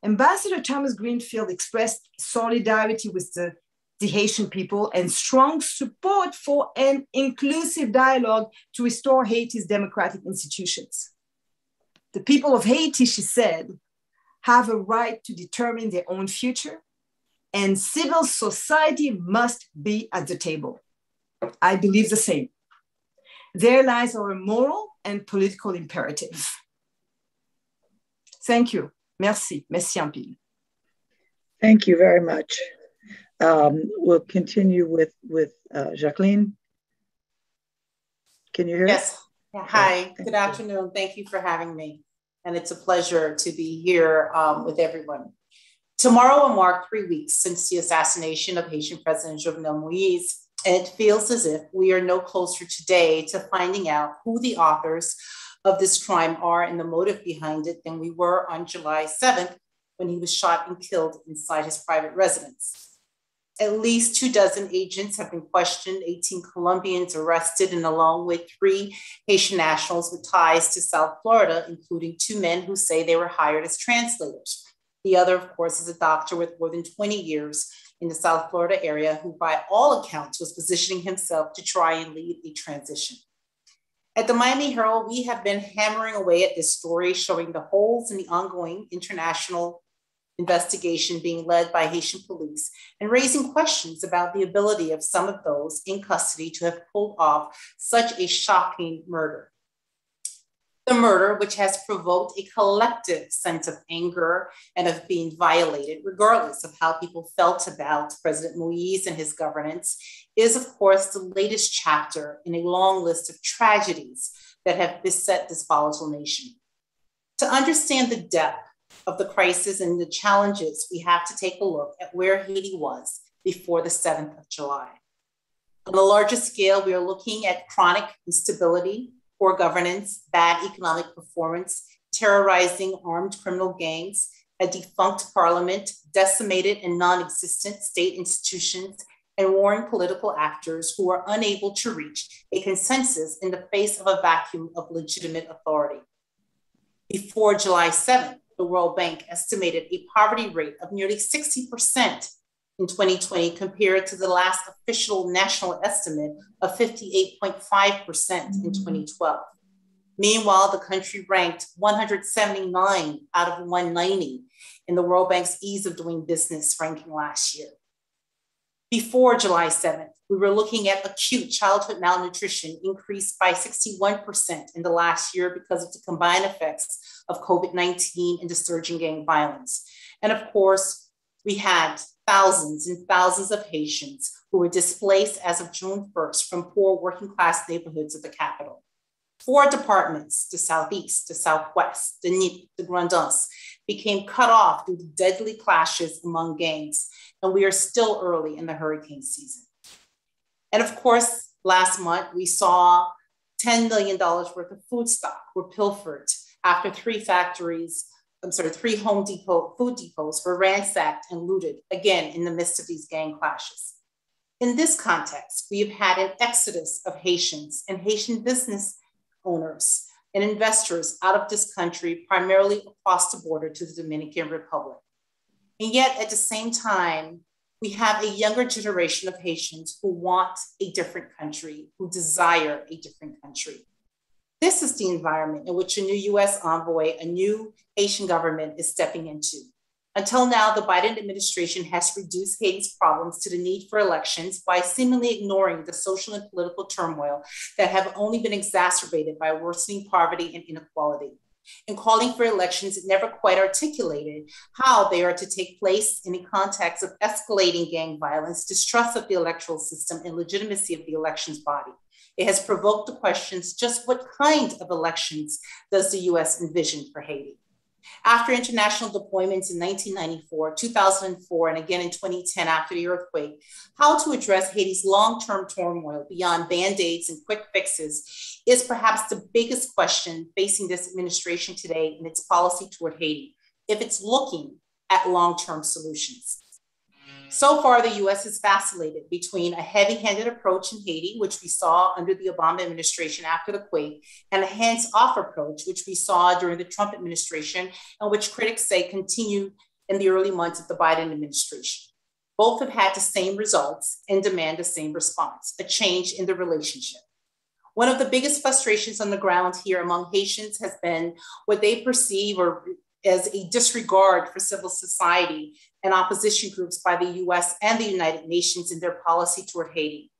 Ambassador Thomas-Greenfield expressed solidarity with the Haitian people and strong support for an inclusive dialogue to restore Haiti's democratic institutions. The people of Haiti, she said, have a right to determine their own future, and civil society must be at the table. I believe the same. There lies our moral and political imperative. Thank you. Merci. Merci en pile. Thank you very much. We'll continue with Jacqueline. Can you hear us? Yes. Hi, good afternoon. Thank you for having me. And it's a pleasure to be here with everyone. Tomorrow will mark 3 weeks since the assassination of Haitian President Jovenel Moïse, and it feels as if we are no closer today to finding out who the authors of this crime are and the motive behind it than we were on July 7th, when he was shot and killed inside his private residence. At least 24 agents have been questioned, 18 Colombians arrested, and along with 3 Haitian nationals with ties to South Florida, including 2 men who say they were hired as translators. The other, of course, is a doctor with more than 20 years in the South Florida area who, by all accounts, was positioning himself to try and lead a transition. At the Miami Herald, we have been hammering away at this story, showing the holes in the ongoing international investigation being led by Haitian police and raising questions about the ability of some of those in custody to have pulled off such a shocking murder. The murder, which has provoked a collective sense of anger and of being violated, regardless of how people felt about President Moïse and his governance, is of course the latest chapter in a long list of tragedies that have beset this volatile nation. To understand the depth of the crisis and the challenges, we have to take a look at where Haiti was before the 7th of July. On a larger scale, we are looking at chronic instability, poor governance, bad economic performance, terrorizing armed criminal gangs, a defunct parliament, decimated and non-existent state institutions, and warring political actors who are unable to reach a consensus in the face of a vacuum of legitimate authority. Before July 7th, the World Bank estimated a poverty rate of nearly 60% in 2020 compared to the last official national estimate of 58.5% in 2012. Meanwhile, the country ranked 179 out of 190 in the World Bank's Ease of Doing Business ranking last year. Before July 7th, we were looking at acute childhood malnutrition increased by 61% in the last year because of the combined effects of COVID-19 and the surging gang violence. And of course, we had thousands and thousands of Haitians who were displaced as of June 1st from poor working class neighborhoods of the capital. 4 departments, the Southeast, the Southwest, the NIP, the Grandance, became cut off due to deadly clashes among gangs. And we are still early in the hurricane season. And of course, last month, we saw $10 million worth of food stock were pilfered after 3 Home Depot food depots were ransacked and looted, again, in the midst of these gang clashes. In this context, we have had an exodus of Haitians and Haitian business owners and investors out of this country, primarily across the border to the Dominican Republic. And yet at the same time, we have a younger generation of Haitians who want a different country, who desire a different country. This is the environment in which a new US envoy, a new Haitian government is stepping into. Until now, the Biden administration has reduced Haiti's problems to the need for elections by seemingly ignoring the social and political turmoil that have only been exacerbated by worsening poverty and inequality. In calling for elections, it never quite articulated how they are to take place in the context of escalating gang violence, distrust of the electoral system, and legitimacy of the elections body. It has provoked the questions, just what kind of elections does the US envision for Haiti? After international deployments in 1994, 2004, and again in 2010 after the earthquake, how to address Haiti's long-term turmoil beyond band-aids and quick fixes is perhaps the biggest question facing this administration today in its policy toward Haiti, if it's looking at long-term solutions. So far, the US has vacillated between a heavy-handed approach in Haiti, which we saw under the Obama administration after the quake, and a hands-off approach, which we saw during the Trump administration, and which critics say continued in the early months of the Biden administration. Both have had the same results and demand the same response, a change in the relationship. One of the biggest frustrations on the ground here among Haitians has been what they perceive as a disregard for civil society and opposition groups by the US and the United Nations in their policy toward Haiti,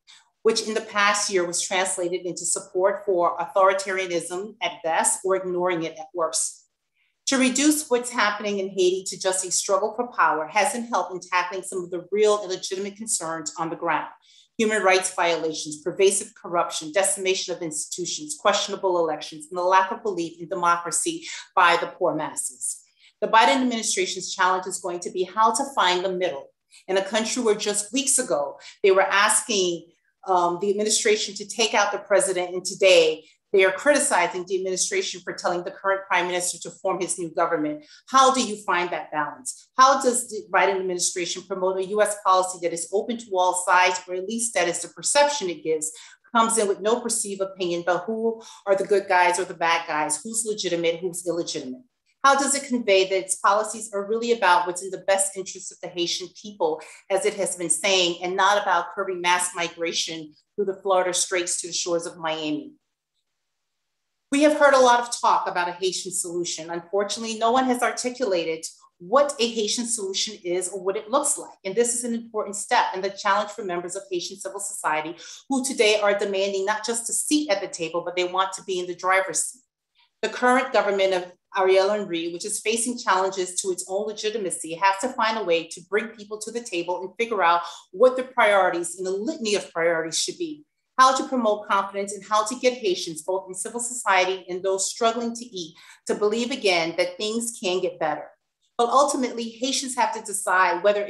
which in the past year was translated into support for authoritarianism at best or ignoring it at worst. To reduce what's happening in Haiti to just a struggle for power hasn't helped in tackling some of the real and legitimate concerns on the ground. Human rights violations, pervasive corruption, decimation of institutions, questionable elections, and the lack of belief in democracy by the poor masses. The Biden administration's challenge is going to be how to find the middle in a country where just weeks ago, they were asking the administration to take out the president, and today they are criticizing the administration for telling the current prime minister to form his new government. How do you find that balance? How does the Biden administration promote a US policy that is open to all sides, or at least that is the perception it gives, comes in with no perceived opinion about who are the good guys or the bad guys, who's legitimate, who's illegitimate? How does it convey that its policies are really about what's in the best interest of the Haitian people, as it has been saying, and not about curbing mass migration through the Florida Straits to the shores of Miami? We have heard a lot of talk about a Haitian solution. Unfortunately, no one has articulated what a Haitian solution is or what it looks like. And this is an important step and the challenge for members of Haitian civil society who today are demanding not just a seat at the table, but they want to be in the driver's seat. The current government of Ariel Henry, which is facing challenges to its own legitimacy, has to find a way to bring people to the table and figure out what the priorities in a litany of priorities should be. How to promote confidence, and how to get Haitians, both in civil society and those struggling to eat, to believe again that things can get better. But ultimately, Haitians have to decide whether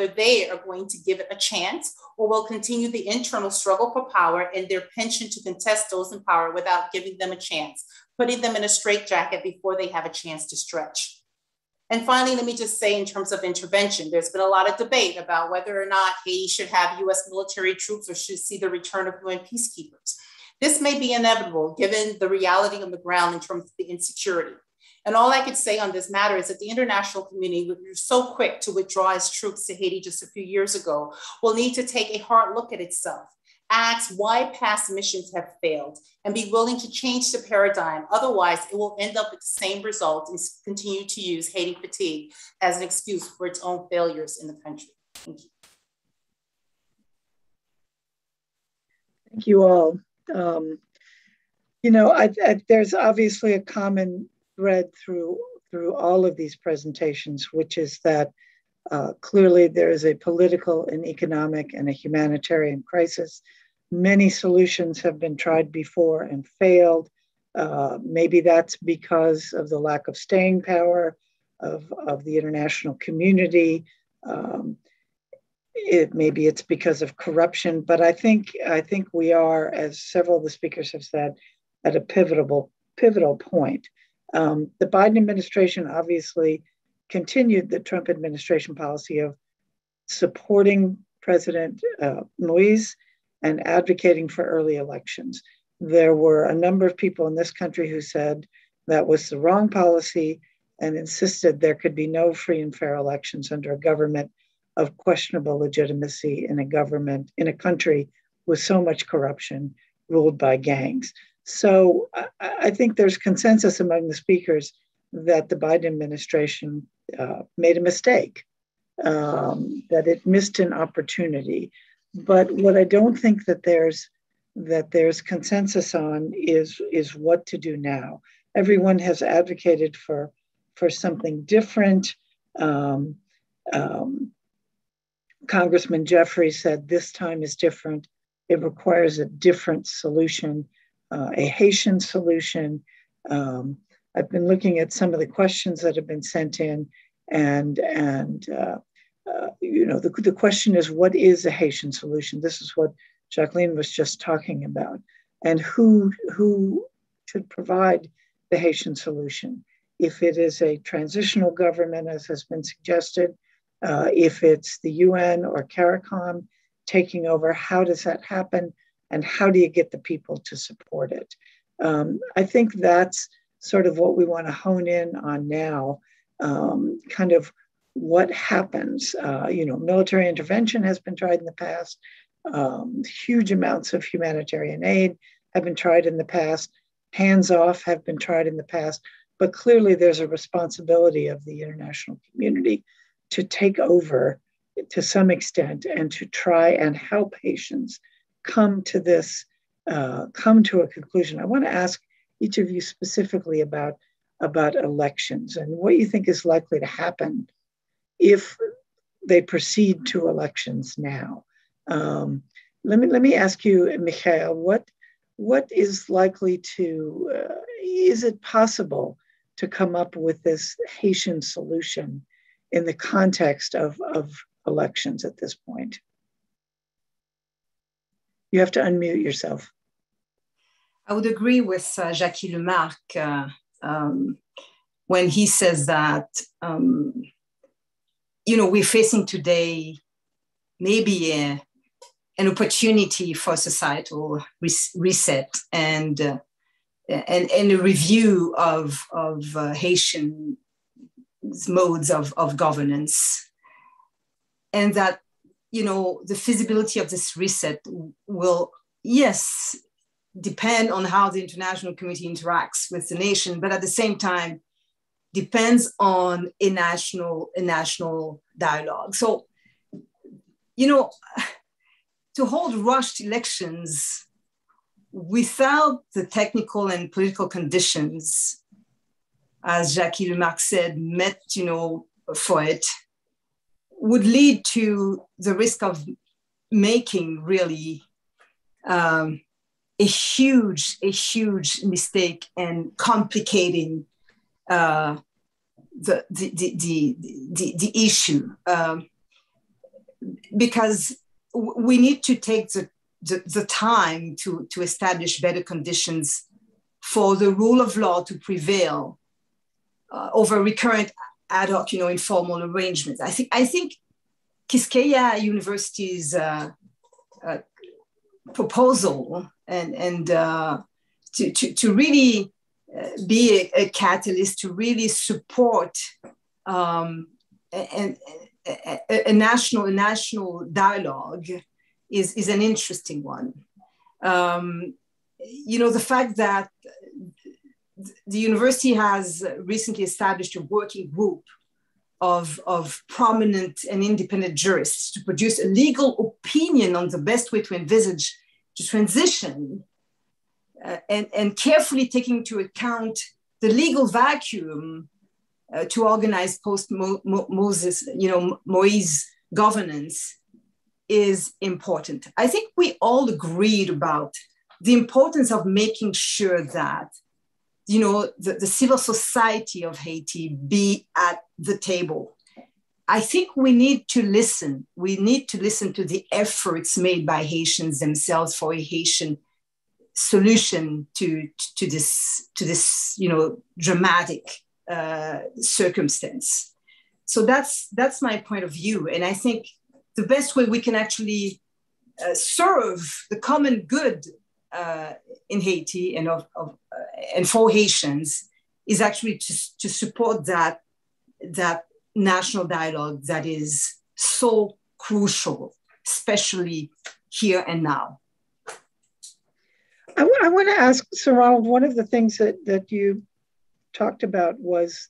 they are going to give it a chance or will continue the internal struggle for power and their penchant to contest those in power without giving them a chance, putting them in a straitjacket before they have a chance to stretch. And finally, let me just say in terms of intervention, there's been a lot of debate about whether or not Haiti should have US military troops or should see the return of UN peacekeepers. This may be inevitable given the reality on the ground in terms of the insecurity. And all I could say on this matter is that the international community, which was so quick to withdraw its troops to Haiti just a few years ago, will need to take a hard look at itself, ask why past missions have failed, and be willing to change the paradigm. Otherwise, it will end up with the same result and continue to use Haiti fatigue as an excuse for its own failures in the country. Thank you. Thank you all. There's obviously a common thread through all of these presentations, which is that clearly there is a political, an economic, and a humanitarian crisis. Many solutions have been tried before and failed. Maybe that's because of the lack of staying power of the international community. Maybe it's because of corruption, but I think we are, as several of the speakers have said, at a pivotal point. The Biden administration obviously continued the Trump administration policy of supporting President Moïse and advocating for early elections. There were a number of people in this country who said that was the wrong policy and insisted there could be no free and fair elections under a government of questionable legitimacy in a country with so much corruption ruled by gangs. So I think there's consensus among the speakers that the Biden administration made a mistake, that it missed an opportunity. But what I don't think that there's consensus on is what to do now. Everyone has advocated for something different. Congressman Jeffries said this time is different. It requires a different solution, a Haitian solution. I've been looking at some of the questions that have been sent in, and the question is, what is a Haitian solution? This is what Jacqueline was just talking about, and who should provide the Haitian solution? If it is a transitional government, as has been suggested, if it's the UN or CARICOM taking over, how does that happen? And how do you get the people to support it? I think that's sort of what we want to hone in on now, kind of what happens. Military intervention has been tried in the past. Huge amounts of humanitarian aid have been tried in the past. Hands off have been tried in the past. But clearly there's a responsibility of the international community to take over to some extent and to try and help Haitians come to a conclusion. I want to ask each of you specifically about elections and what you think is likely to happen if they proceed to elections now. Let me ask you, Michael, what is likely to, is it possible to come up with this Haitian solution in the context of elections at this point? You have to unmute yourself. I would agree with Jacqueline when he says that, we're facing today maybe an opportunity for societal reset and a review of Haitian modes of governance, and that the feasibility of this reset will, yes, depend on how the international community interacts with the nation, but at the same time depends on a national dialogue. So, to hold rushed elections without the technical and political conditions, as Jackie Lemarque said, met, for it, would lead to the risk of making really a huge mistake and complicating the issue, because we need to take the time to establish better conditions for the rule of law to prevail over recurrent ad hoc, informal arrangements. I think Quisqueya University's proposal and to really be a catalyst, to really support a national dialogue is an interesting one. The fact that the university has recently established a working group of prominent and independent jurists to produce a legal opinion on the best way to envisage the transition, and carefully taking into account the legal vacuum to organize Moïse governance is important. I think we all agreed about the importance of making sure that the civil society of Haiti be at the table. I think we need to listen. We need to listen to the efforts made by Haitians themselves for a Haitian solution to this dramatic circumstance. So that's my point of view, and I think the best way we can actually serve the common good in Haiti and for Haitians is actually to support that national dialogue that is so crucial, especially here and now. I want to ask, Sir Ronald, one of the things that you talked about was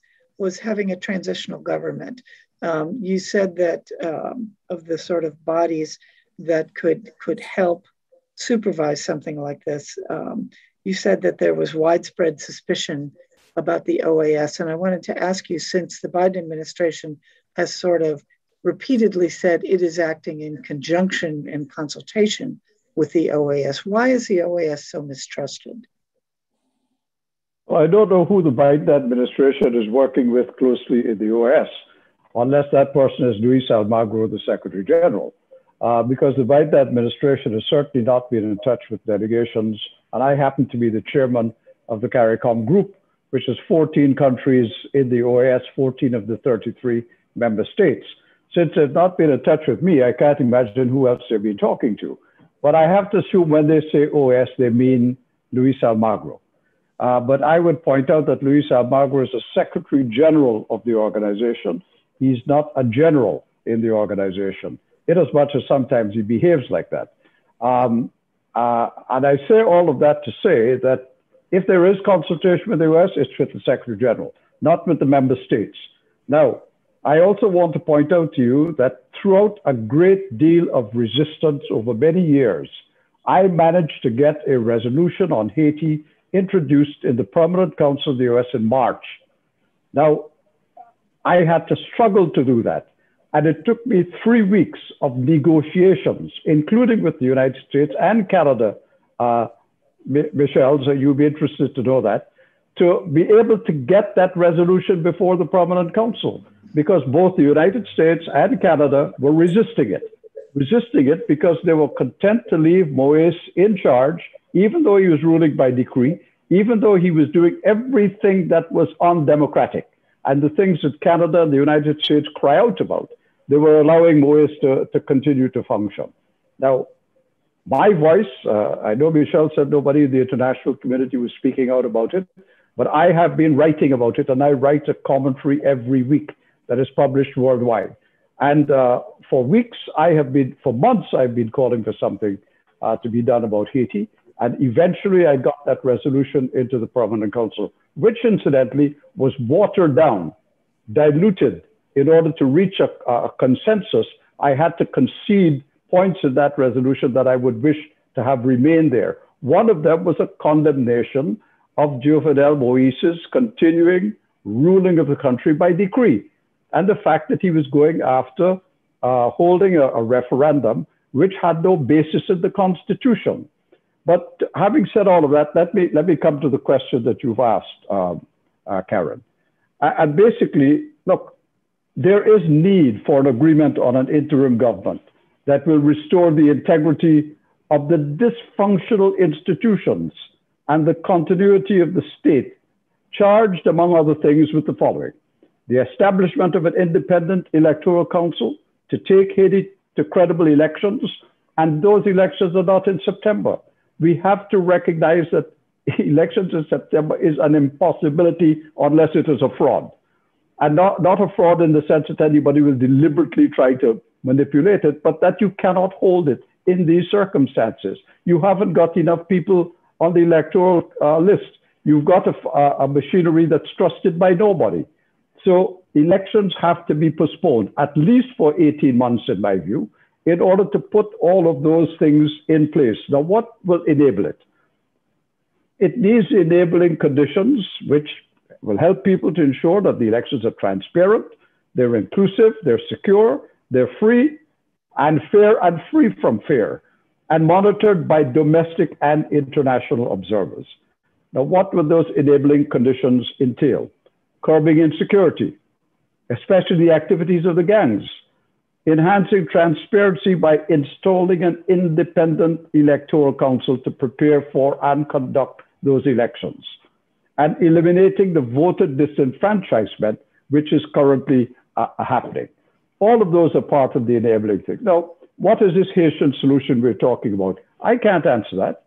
having a transitional government. You said that of the sort of bodies that could help supervise something like this, you said that there was widespread suspicion about the OAS. And I wanted to ask you, since the Biden administration has sort of repeatedly said it is acting in conjunction and consultation with the OAS, why is the OAS so mistrusted? Well, I don't know who the Biden administration is working with closely in the OAS, unless that person is Luis Almagro, the Secretary General, because the Biden administration has certainly not been in touch with delegations. And I happen to be the chairman of the CARICOM group, which is 14 countries in the OAS, 14 of the 33 member states. Since they've not been in touch with me, I can't imagine who else they've been talking to. But I have to assume when they say OAS, they mean Luis Almagro. But I would point out that Luis Almagro is the Secretary General of the organization. He's not a general in the organization, in as much as sometimes he behaves like that. And I say all of that to say that if there is consultation with the US, it's with the Secretary General, not with the member states. Now, I also want to point out to you that throughout a great deal of resistance over many years, I managed to get a resolution on Haiti introduced in the Permanent Council of the US in March. Now, I had to struggle to do that. And it took me 3 weeks of negotiations, including with the United States and Canada, Michelle, so you'll be interested to know that, to be able to get that resolution before the Permanent Council, because both the United States and Canada were resisting it because they were content to leave Moise in charge, even though he was ruling by decree, even though he was doing everything that was undemocratic. And the things that Canada and the United States cry out about, they were allowing Moise to continue to function. Now, my voice, I know Michelle said nobody in the international community was speaking out about it, but I have been writing about it, and I write a commentary every week that is published worldwide. And for months, I've been calling for something to be done about Haiti. And eventually I got that resolution into the Permanent Council, which incidentally was watered down, diluted. In order to reach a consensus, I had to concede points in that resolution that I would wish to have remained there. One of them was a condemnation of Jovenel Moïse's continuing ruling of the country by decree, and the fact that he was going after holding a referendum which had no basis in the Constitution. But having said all of that, let me come to the question that you've asked, Karen. And basically, look, there is need for an agreement on an interim government that will restore the integrity of the dysfunctional institutions and the continuity of the state, charged, among other things, with the following: the establishment of an independent electoral council to take Haiti to credible elections, and those elections are not in September. We have to recognize that elections in September is an impossibility unless it is a fraud. And not a fraud in the sense that anybody will deliberately try to manipulate it, but that you cannot hold it in these circumstances. You haven't got enough people on the electoral list. You've got a machinery that's trusted by nobody. So elections have to be postponed, at least for 18 months, in my view, in order to put all of those things in place. Now, what will enable it? It needs enabling conditions which will help people to ensure that the elections are transparent, they're inclusive, they're secure, they're free and fair and free from fear, and monitored by domestic and international observers. Now, what will those enabling conditions entail? Curbing insecurity, especially the activities of the gangs, enhancing transparency by installing an independent electoral council to prepare for and conduct those elections, and eliminating the voter disenfranchisement, which is currently happening. All of those are part of the enabling thing. Now, what is this Haitian solution we're talking about? I can't answer that.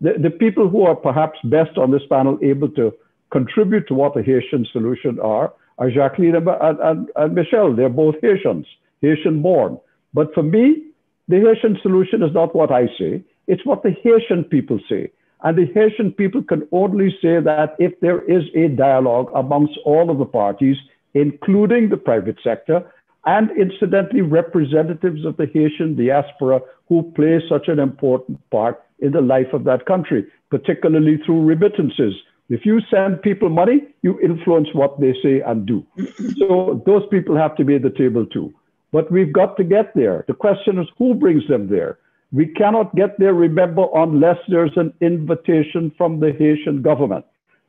The people who are perhaps best on this panel able to contribute to what the Haitian solution are Jacqueline and Michelle. They're both Haitians, Haitian born. But for me, the Haitian solution is not what I say, it's what the Haitian people say. And the Haitian people can only say that if there is a dialogue amongst all of the parties, including the private sector, and incidentally representatives of the Haitian diaspora who play such an important part in the life of that country, particularly through remittances. If you send people money, you influence what they say and do. So those people have to be at the table too. But we've got to get there. The question is, who brings them there? We cannot get there, remember, unless there's an invitation from the Haitian government.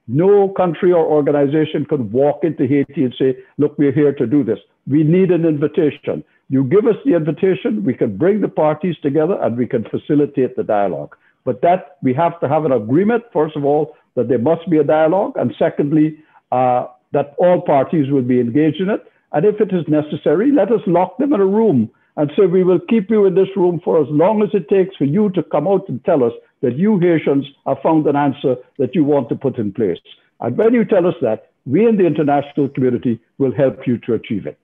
No country or organization could walk into Haiti and say, look, we're here to do this. We need an invitation. You give us the invitation, we can bring the parties together and we can facilitate the dialogue. But that we have to have an agreement, first of all, that there must be a dialogue, and secondly, that all parties will be engaged in it. And if it is necessary, let us lock them in a room and say, we will keep you in this room for as long as it takes for you to come out and tell us that you Haitians have found an answer that you want to put in place. And when you tell us that, we in the international community will help you to achieve it.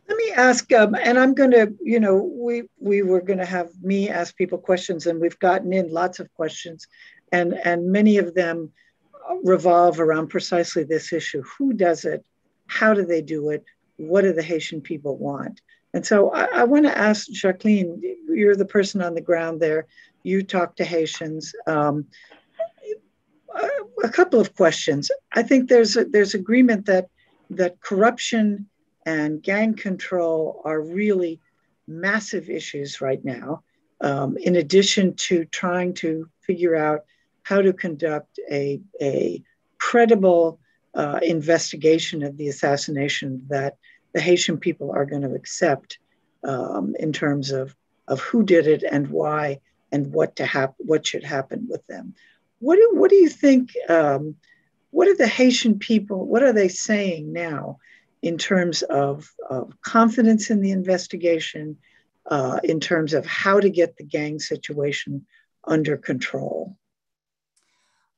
Let me ask, and I'm going to, we were going to have me ask people questions, and we've gotten in lots of questions, and many of them revolve around precisely this issue. Who does it? How do they do it? What do the Haitian people want? And so I want to ask Jacqueline, you're the person on the ground there. You talk to Haitians. A couple of questions. I think there's agreement that corruption and gang control are really massive issues right now, in addition to trying to figure out how to conduct a credible investigation of the assassination that the Haitian people are going to accept in terms of who did it and why and what should happen with them. What do you think? What are the Haitian people? What are they saying now in terms of confidence in the investigation? In terms of how to get the gang situation under control?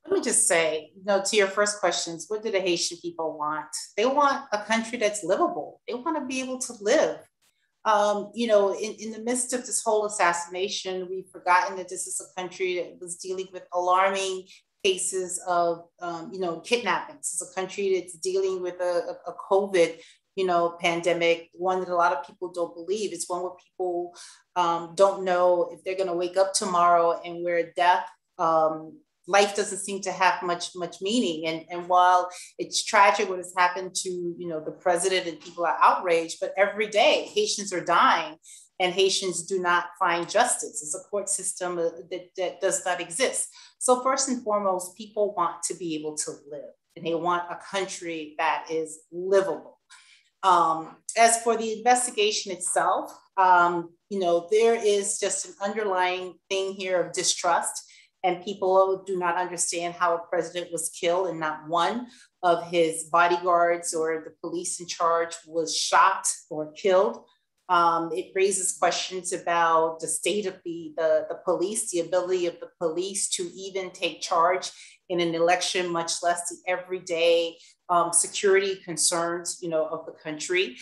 Let me just say, to your first questions, what do the Haitian people want? They want a country that's livable. They want to be able to live. In the midst of this whole assassination, we've forgotten that this is a country that was dealing with alarming cases of, kidnappings. It's a country that's dealing with a COVID pandemic, one that a lot of people don't believe. It's one where people don't know if they're going to wake up tomorrow, and where death, life doesn't seem to have much meaning. And while it's tragic what has happened to, the president, and people are outraged, but every day Haitians are dying and Haitians do not find justice. It's a court system that does not exist. So first and foremost, people want to be able to live, and they want a country that is livable. As for the investigation itself, there is just an underlying thing here of distrust, and people do not understand how a president was killed and not one of his bodyguards or the police in charge was shot or killed. It raises questions about the state of the police, the ability of the police to even take charge in an election, much less the everyday security concerns, of the country.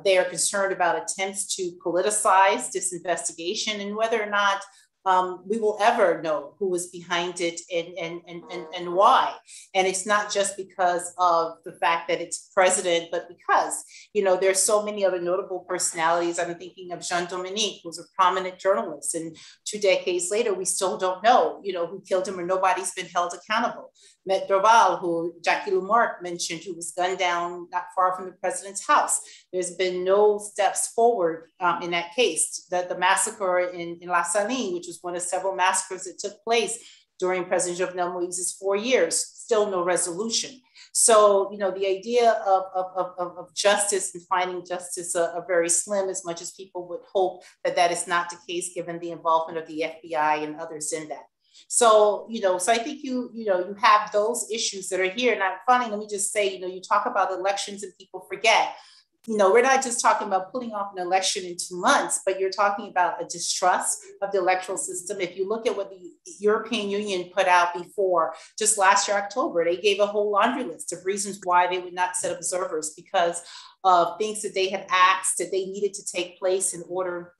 They are concerned about attempts to politicize this investigation, and whether or not we will ever know who was behind it and why. And it's not just because of the fact that it's president, but because, there's so many other notable personalities. I'm thinking of Jean Dominique, who's a prominent journalist. And 2 decades later, we still don't know, who killed him, or nobody's been held accountable. Maître Dorval, who Jacqueline mentioned, who was gunned down not far from the president's house. There's been no steps forward in that case. The massacre in La Saline, which was one of several massacres that took place during President Jovenel Moïse's 4 years, still no resolution. So, the idea of justice and finding justice are very slim, as much as people would hope that is not the case, given the involvement of the FBI and others in that. So, so I think you have those issues that are here. And finally, let me just say, you talk about elections and people forget, we're not just talking about putting off an election in 2 months, but you're talking about a distrust of the electoral system. If you look at what the European Union put out before, just last year, October, they gave a whole laundry list of reasons why they would not set observers, because of things that they had asked that they needed to take place in order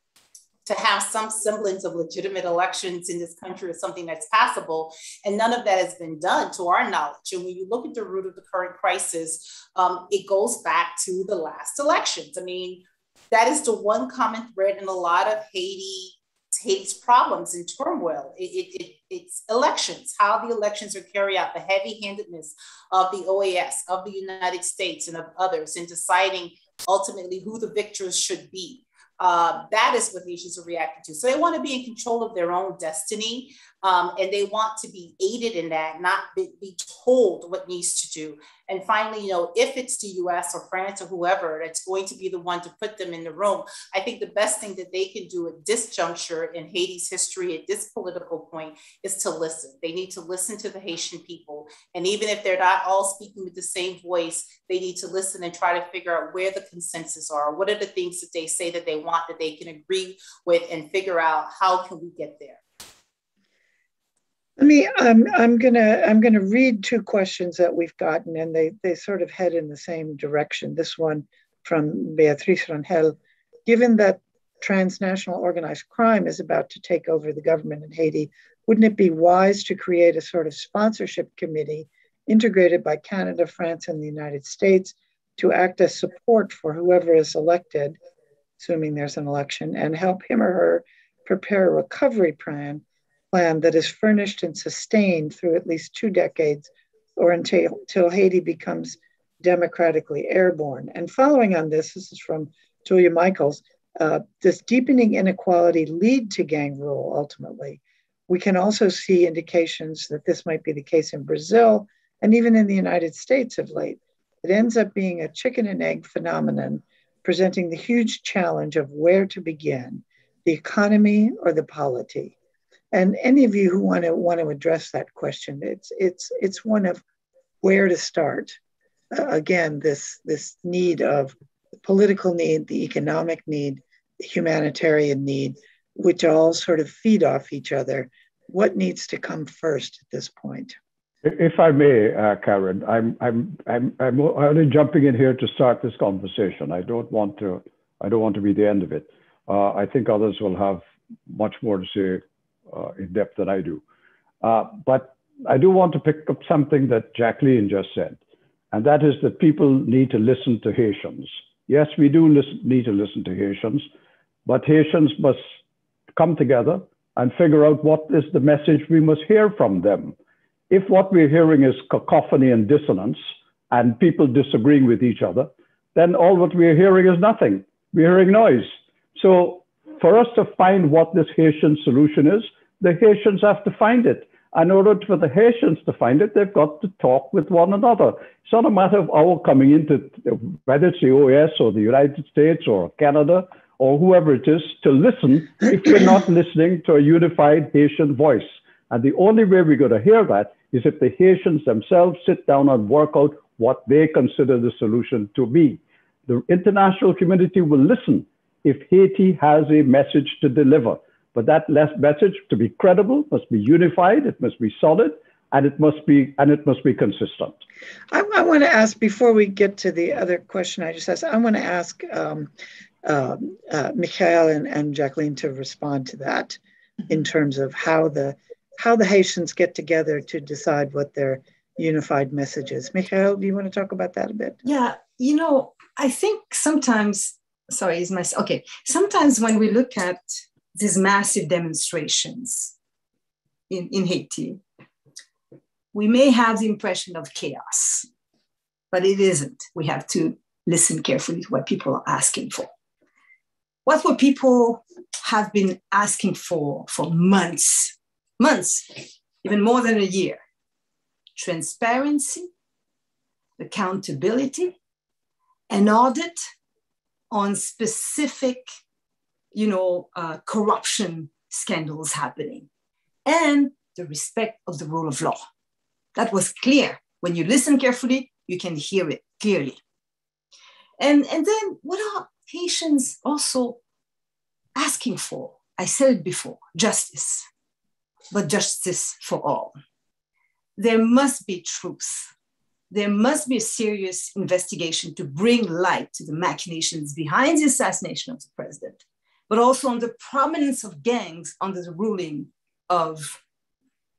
to have some semblance of legitimate elections in this country is something that's passable. And none of that has been done to our knowledge. And when you look at the root of the current crisis, it goes back to the last elections. I mean, that is the one common thread in a lot of Haiti's problems and turmoil. It's elections, how the elections are carried out, the heavy-handedness of the OAS, of the United States, and of others in deciding ultimately who the victors should be. That is what Haitians are reacting to. So they want to be in control of their own destiny, and they want to be aided in that, not be told what needs to do. And finally, if it's the US or France or whoever that's going to be the one to put them in the room, I think the best thing that they can do at this juncture in Haiti's history, at this political point, is to listen. They need to listen to the Haitian people. And even if they're not all speaking with the same voice, they need to listen and try to figure out where the consensus are. What are the things that they say that they want, that they can agree with, and figure out how can we get there. I'm gonna read 2 questions that we've gotten, and they sort of head in the same direction. This one from Beatriz Rangel: given that transnational organized crime is about to take over the government in Haiti, wouldn't it be wise to create a sort of sponsorship committee integrated by Canada, France, and the United States to act as support for whoever is elected, assuming there's an election, and help him or her prepare a recovery plan that is furnished and sustained through at least 2 decades, or until Haiti becomes democratically airborne? And following on this is from Julia Michaels: does deepening inequality lead to gang rule ultimately? We can also see indications that this might be the case in Brazil and even in the United States of late, it ends up being a chicken and egg phenomenon, presenting the huge challenge of where to begin, the economy or the polity. And any of you who want to address that question, it's one of where to start. Again, this need of the political need, the economic need, the humanitarian need, which all sort of feed off each other. What needs to come first at this point? If I may, Karen, I'm only jumping in here to start this conversation. I don't want to be the end of it. I think others will have much more to say in depth than I do. But I do want to pick up something that Jacqueline just said, and that is that people need to listen to Haitians. Yes, we do need to listen to Haitians, but Haitians must come together and figure out what is the message we must hear from them. If what we're hearing is cacophony and dissonance and people disagreeing with each other, then all what we're hearing is nothing. We're hearing noise. So for us to find what this Haitian solution is, the Haitians have to find it. In order for the Haitians to find it, they've got to talk with one another. It's not a matter of our coming into, whether it's the OAS or the United States or Canada or whoever it is, to listen if we're not listening to a unified Haitian voice. And the only way we're going to hear that is if the Haitians themselves sit down and work out what they consider the solution to be. The international community will listen if Haiti has a message to deliver. But that message, to be credible, must be unified, it must be solid, and it must be consistent. I want to ask, before we get to the other question I just asked, I want to ask Michael and Jacqueline to respond to that in terms of how the Haitians get together to decide what their unified message is. Michael, do you want to talk about that a bit? Yeah, I think sometimes, sometimes when we look at these massive demonstrations in Haiti, we may have the impression of chaos, but it isn't. We have to listen carefully to what people are asking for. What would people have been asking for months, even more than a year? Transparency, accountability, an audit on specific corruption scandals happening, and the respect of the rule of law. That was clear. When you listen carefully, you can hear it clearly. And then what are Haitians also asking for? I said it before, justice, but justice for all. There must be truth. There must be a serious investigation to bring light to the machinations behind the assassination of the president, but also on the prominence of gangs under the ruling of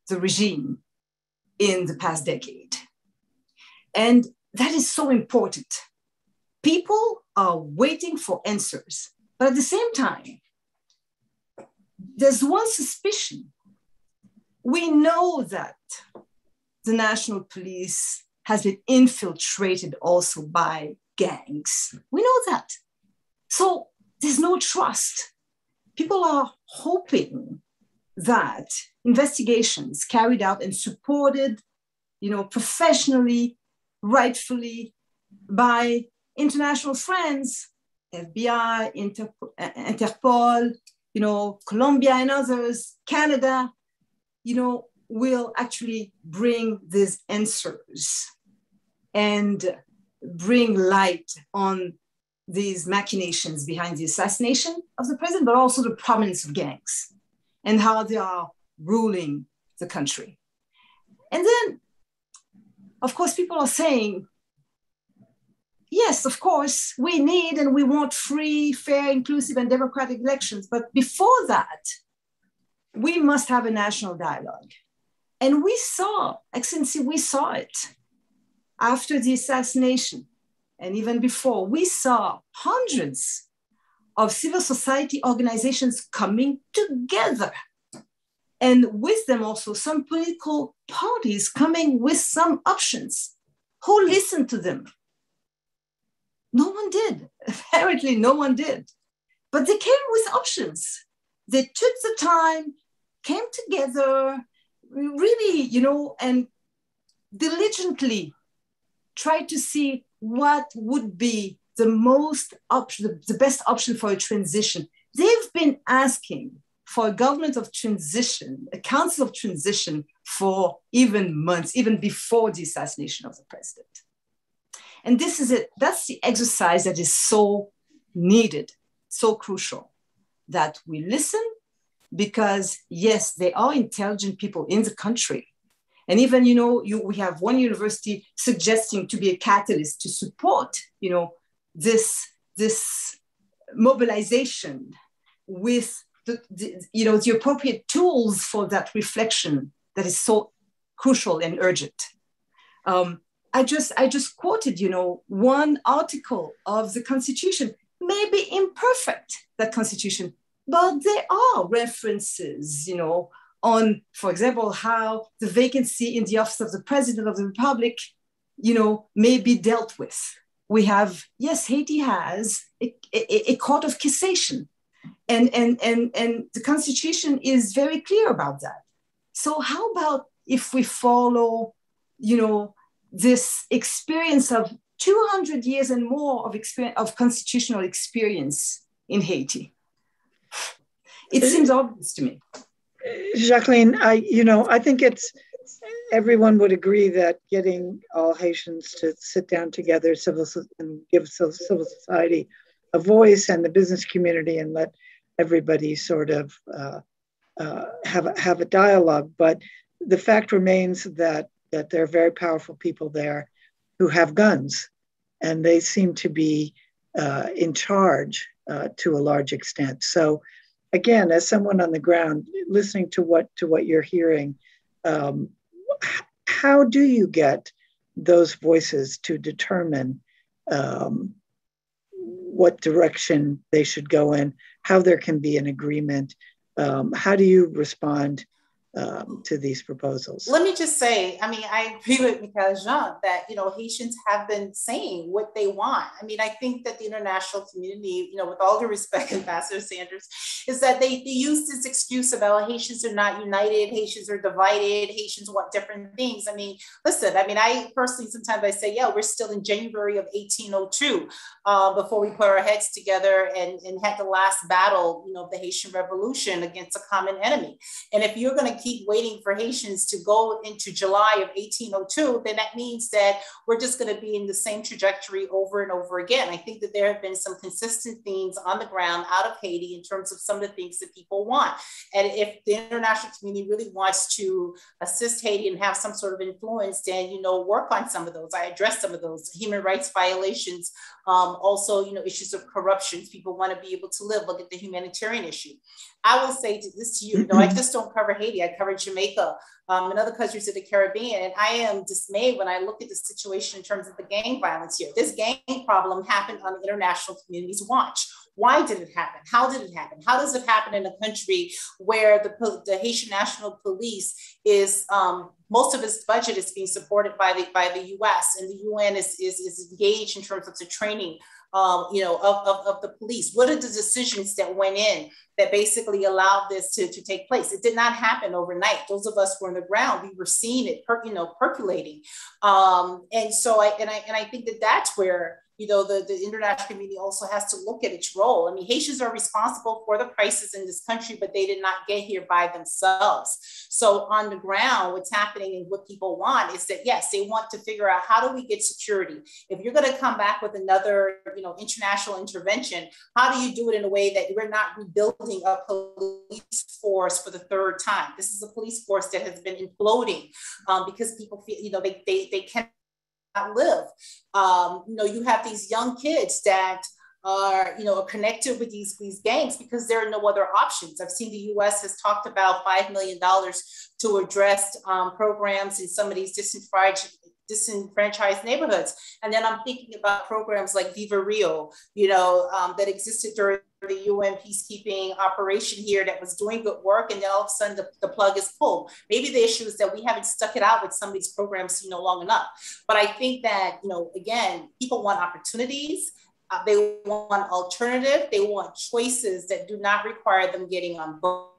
the regime in the past decade. And that is so important. People are waiting for answers, but at the same time, there's one suspicion. We know that the national police has been infiltrated also by gangs. We know that. So there's no trust. People are hoping that investigations carried out and supported, professionally, rightfully by international friends, FBI, Interpol, Colombia and others, Canada, will actually bring these answers and bring light on these machinations behind the assassination of the president, but also the prominence of gangs and how they are ruling the country. And then, of course, people are saying, yes, of course, we need and we want free, fair, inclusive, and democratic elections. But before that, we must have a national dialogue. And we saw, Excellency, we saw it after the assassination. And even before, we saw hundreds of civil society organizations coming together. And with them also some political parties coming with some options. Who listened to them? No one did. Apparently, no one did. But they came with options. They took the time, came together, really, and diligently tried to see what would be the best option for a transition. They've been asking for a government of transition, a council of transition for even months, even before the assassination of the president. And this is it. That's the exercise that is so needed, so crucial, that we listen, because yes, there are intelligent people in the country. And even, we have one university suggesting to be a catalyst to support, this mobilization with the appropriate tools for that reflection that is so crucial and urgent. I just quoted, one article of the Constitution, maybe imperfect, that Constitution, but there are references, on, for example, how the vacancy in the office of the President of the Republic, may be dealt with. We have, yes, Haiti has a court of cassation, and the Constitution is very clear about that. So how about if we follow, this experience of 200 years and more of constitutional experience in Haiti? It seems obvious to me. Jacqueline, I think everyone would agree that getting all Haitians to sit down together and give civil society a voice, and the business community, and let everybody sort of have a dialogue. But the fact remains that there are very powerful people there who have guns, and they seem to be in charge to a large extent. So again, as someone on the ground, listening to what you're hearing, how do you get those voices to determine what direction they should go in, how there can be an agreement? How do you respond to these proposals? Let me just say, I agree with Michael Jean that, Haitians have been saying what they want. I think that the international community, with all due respect, Ambassador Sanders, is that they use this excuse about Haitians are not united, Haitians are divided, Haitians want different things. Listen, I personally, sometimes I say, yeah, we're still in January of 1802 before we put our heads together and had the last battle, of the Haitian Revolution against a common enemy. And if you're going to keep waiting for Haitians to go into July of 1802, then that means that we're just going to be in the same trajectory over and over again. I think that there have been some consistent themes on the ground out of Haiti in terms of some of the things that people want. And if the international community really wants to assist Haiti and have some sort of influence, then, work on some of those. I address some of those human rights violations, also, issues of corruption. People want to be able to live. Look at the humanitarian issue. I will say this to you, I just don't cover Haiti. I cover Jamaica and other countries of the Caribbean. And I am dismayed when I look at the situation in terms of the gang violence here. This gang problem happened on the international community's watch. Why did it happen? How did it happen? How does it happen in a country where the Haitian National Police is, most of its budget is being supported by the US, and the UN is engaged in terms of the training of the police? What are the decisions that went in that basically allowed this to take place? It did not happen overnight. Those of us who were on the ground, we were seeing it percolating. And so I think that that's where the international community also has to look at its role. Haitians are responsible for the crisis in this country, but they did not get here by themselves. So on the ground, what's happening and what people want is that, yes, they want to figure out, how do we get security? If you're going to come back with another, international intervention, how do you do it in a way that we're not rebuilding a police force for the third time? This is a police force that has been imploding because people feel, they can't live. You have these young kids that are, connected with these gangs because there are no other options. I've seen the US has talked about $5 million to address programs in some of these disenfranchised neighborhoods. And then I'm thinking about programs like Viva Rio, that existed during the UN peacekeeping operation here that was doing good work, and then all of a sudden the plug is pulled. Maybe the issue is that we haven't stuck it out with some of these programs, long enough. But I think that, again, people want opportunities. They want alternative. They want choices that do not require them getting on board.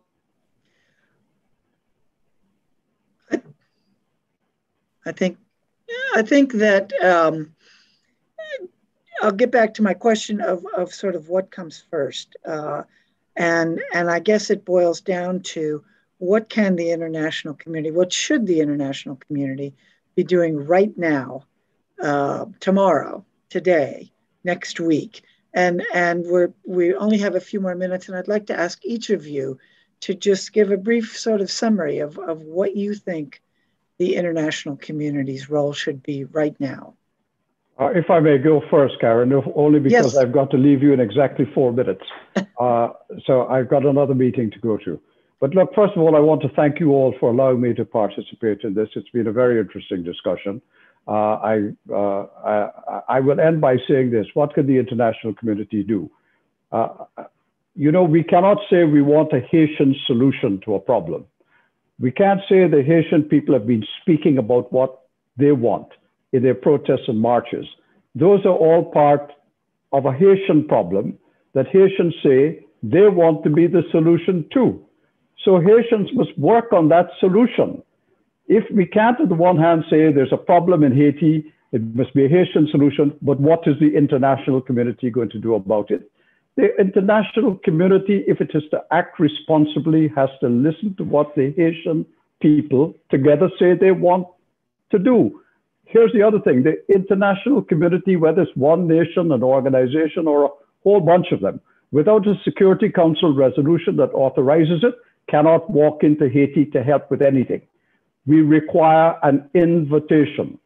I think I think that I'll get back to my question of sort of what comes first. And I guess it boils down to what can the international community, what should the international community be doing right now, tomorrow, today, next week? And we only have a few more minutes, and I'd like to ask each of you to just give a brief sort of summary of what you think the international community's role should be right now. If I may go first, Karen, only because Yes. I've got to leave you in exactly 4 minutes. So I've got another meeting to go to. But look, first of all, I want to thank you all for allowing me to participate in this. It's been a very interesting discussion. I will end by saying this: what can the international community do? You know, we cannot say we want a Haitian solution to a problem. We can't say the Haitian people have been speaking about what they want in their protests and marches. Those are all part of a Haitian problem that Haitians say they want to be the solution to. So Haitians must work on that solution. If we can't, on the one hand, say there's a problem in Haiti, it must be a Haitian solution, but what is the international community going to do about it? The international community, if it is to act responsibly, has to listen to what the Haitian people together say they want to do. Here's the other thing: the international community, whether it's one nation, an organization, or a whole bunch of them, without a Security Council resolution that authorizes it, cannot walk into Haiti to help with anything. We require an invitation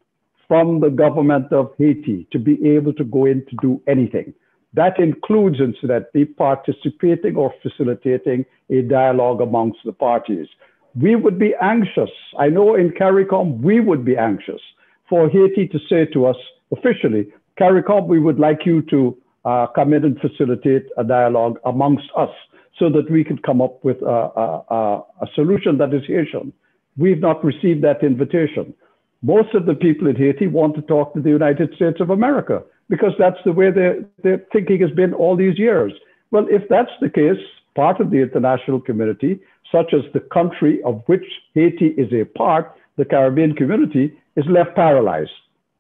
from the government of Haiti to be able to go in to do anything. That includes, incidentally, participating or facilitating a dialogue amongst the parties. We would be anxious, I know in CARICOM, we would be anxious for Haiti to say to us officially, CARICOM, we would like you to come in and facilitate a dialogue amongst us so that we could come up with a solution that is Haitian. We've not received that invitation. Most of the people in Haiti want to talk to the United States of America because that's the way their thinking has been all these years. Well, if that's the case, part of the international community, such as the country of which Haiti is a part, the Caribbean community, is left paralyzed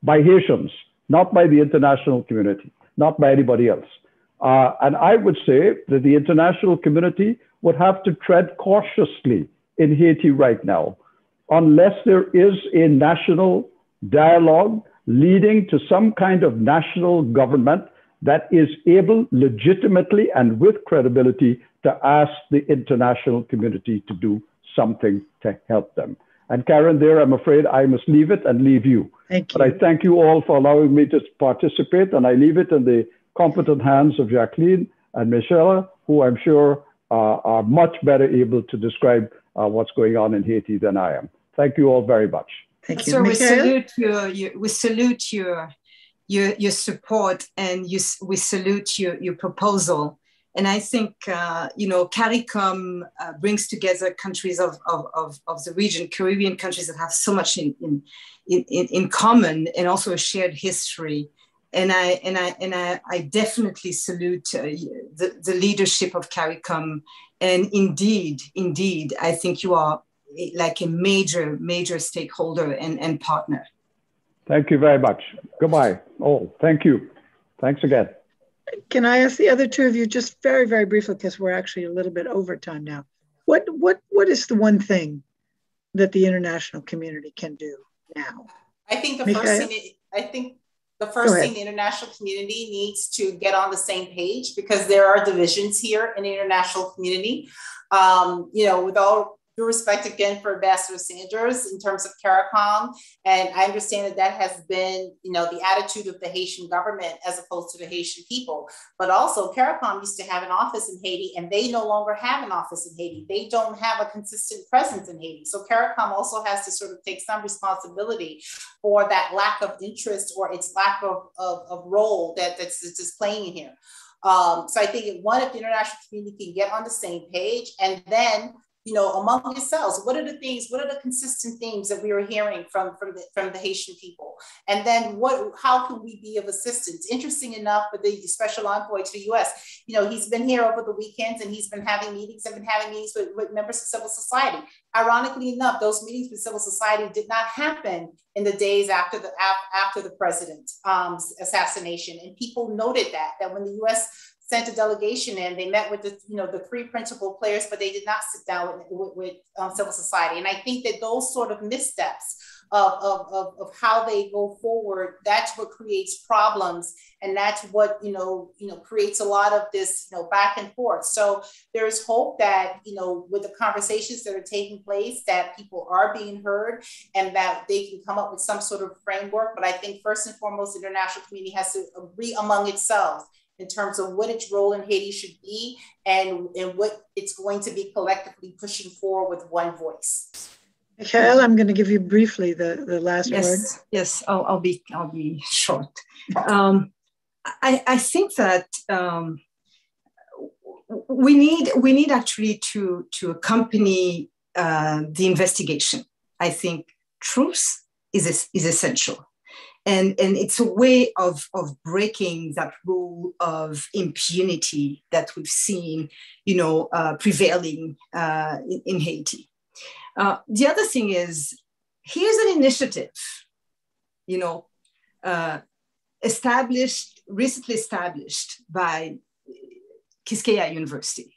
by Haitians, not by the international community, not by anybody else. And I would say that the international community would have to tread cautiously in Haiti right now, unless there is a national dialogue leading to some kind of national government that is able legitimately and with credibility to ask the international community to do something to help them. And Karen, there, I'm afraid I must leave it and leave you. Thank you. But I thank you all for allowing me to participate, and I leave it in the competent hands of Jacqueline and Michelle, who I'm sure are much better able to describe what's going on in Haiti than I am. Thank you all very much. Thank you. So we Michael? salute your support, and we salute your proposal. And I think, CARICOM brings together countries of the region, Caribbean countries that have so much in common, and also a shared history. And I definitely salute the leadership of CARICOM. And indeed, I think you are like a major stakeholder and partner. Thank you very much. Goodbye. Oh, thank you. Thanks again. Can I ask the other two of you just very, very briefly, because we're actually a little bit over time now. What is the one thing that the international community can do now? I think the first thing the international community needs to get on the same page, because there are divisions here in the international community. With all due respect again for Ambassador Sanders in terms of CARICOM, and I understand that has been, the attitude of the Haitian government as opposed to the Haitian people. But also CARICOM used to have an office in Haiti, and they no longer have an office in Haiti. They don't have a consistent presence in Haiti. So CARICOM also has to sort of take some responsibility for that lack of interest or its lack of role that's playing here. So I think if the international community can get on the same page, and then among yourselves, what are the consistent themes that we are hearing from the Haitian people? And then how can we be of assistance? Interesting enough, with the special envoy to the US, he's been here over the weekends and he's been having meetings with members of civil society. Ironically enough, those meetings with civil society did not happen in the days after the president's assassination. And people noted that when the US sent a delegation in, they met with the three principal players, but they did not sit down with civil society. And I think that those sort of missteps of how they go forward, that's what creates problems. And that's what, creates a lot of this, back and forth. So there's hope that, with the conversations that are taking place, that people are being heard and that they can come up with some sort of framework. But I think first and foremost, the international community has to agree among itself in terms of what its role in Haiti should be and what it's going to be collectively pushing for with one voice. Michael, I'm going to give you briefly the last word. Yes, I'll be short. I think that we need actually to accompany the investigation. I think truth is essential. And it's a way of breaking that rule of impunity that we've seen, prevailing in Haiti. The other thing is, here's an initiative, recently established by Quisqueya University,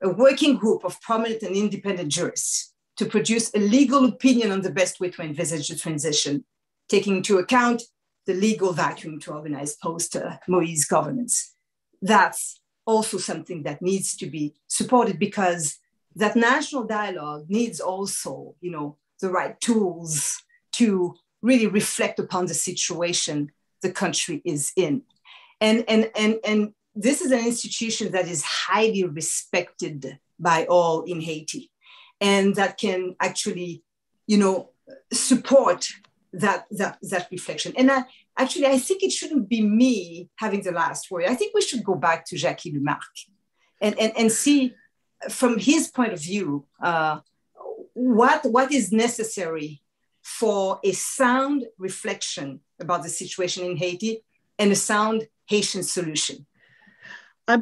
a working group of prominent and independent jurists to produce a legal opinion on the best way to envisage the transition, taking into account the legal vacuum to organize post-Moïse governance. That's also something that needs to be supported, because that national dialogue needs also, the right tools to really reflect upon the situation the country is in. And this is an institution that is highly respected by all in Haiti, and that can actually, support that reflection. And I think it shouldn't be me having the last word. I think we should go back to Jacqueline and see from his point of view what is necessary for a sound reflection about the situation in Haiti and a sound Haitian solution. I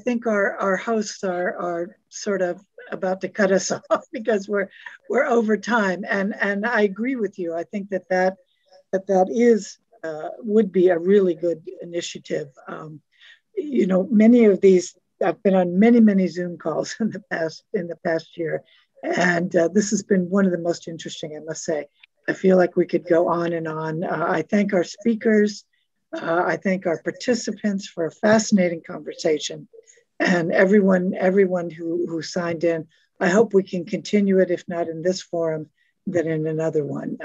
think our hosts are sort of about to cut us off because we're over time, and I agree with you. I think that is would be a really good initiative. Many of these, I've been on many Zoom calls in the past year, and this has been one of the most interesting, I must say. I feel like we could go on and on. I thank our speakers. I thank our participants for a fascinating conversation, and everyone who signed in. I hope we can continue it, if not in this forum, then in another one.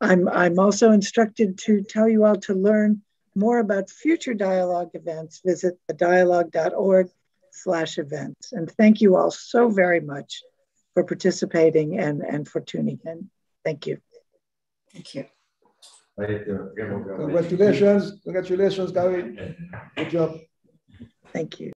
I'm also instructed to tell you all to learn more about future dialogue events. Visit thedialogue.org/events. And thank you all so very much for participating and for tuning in. Thank you. Thank you. Congratulations, Gary. Good job. Thank you.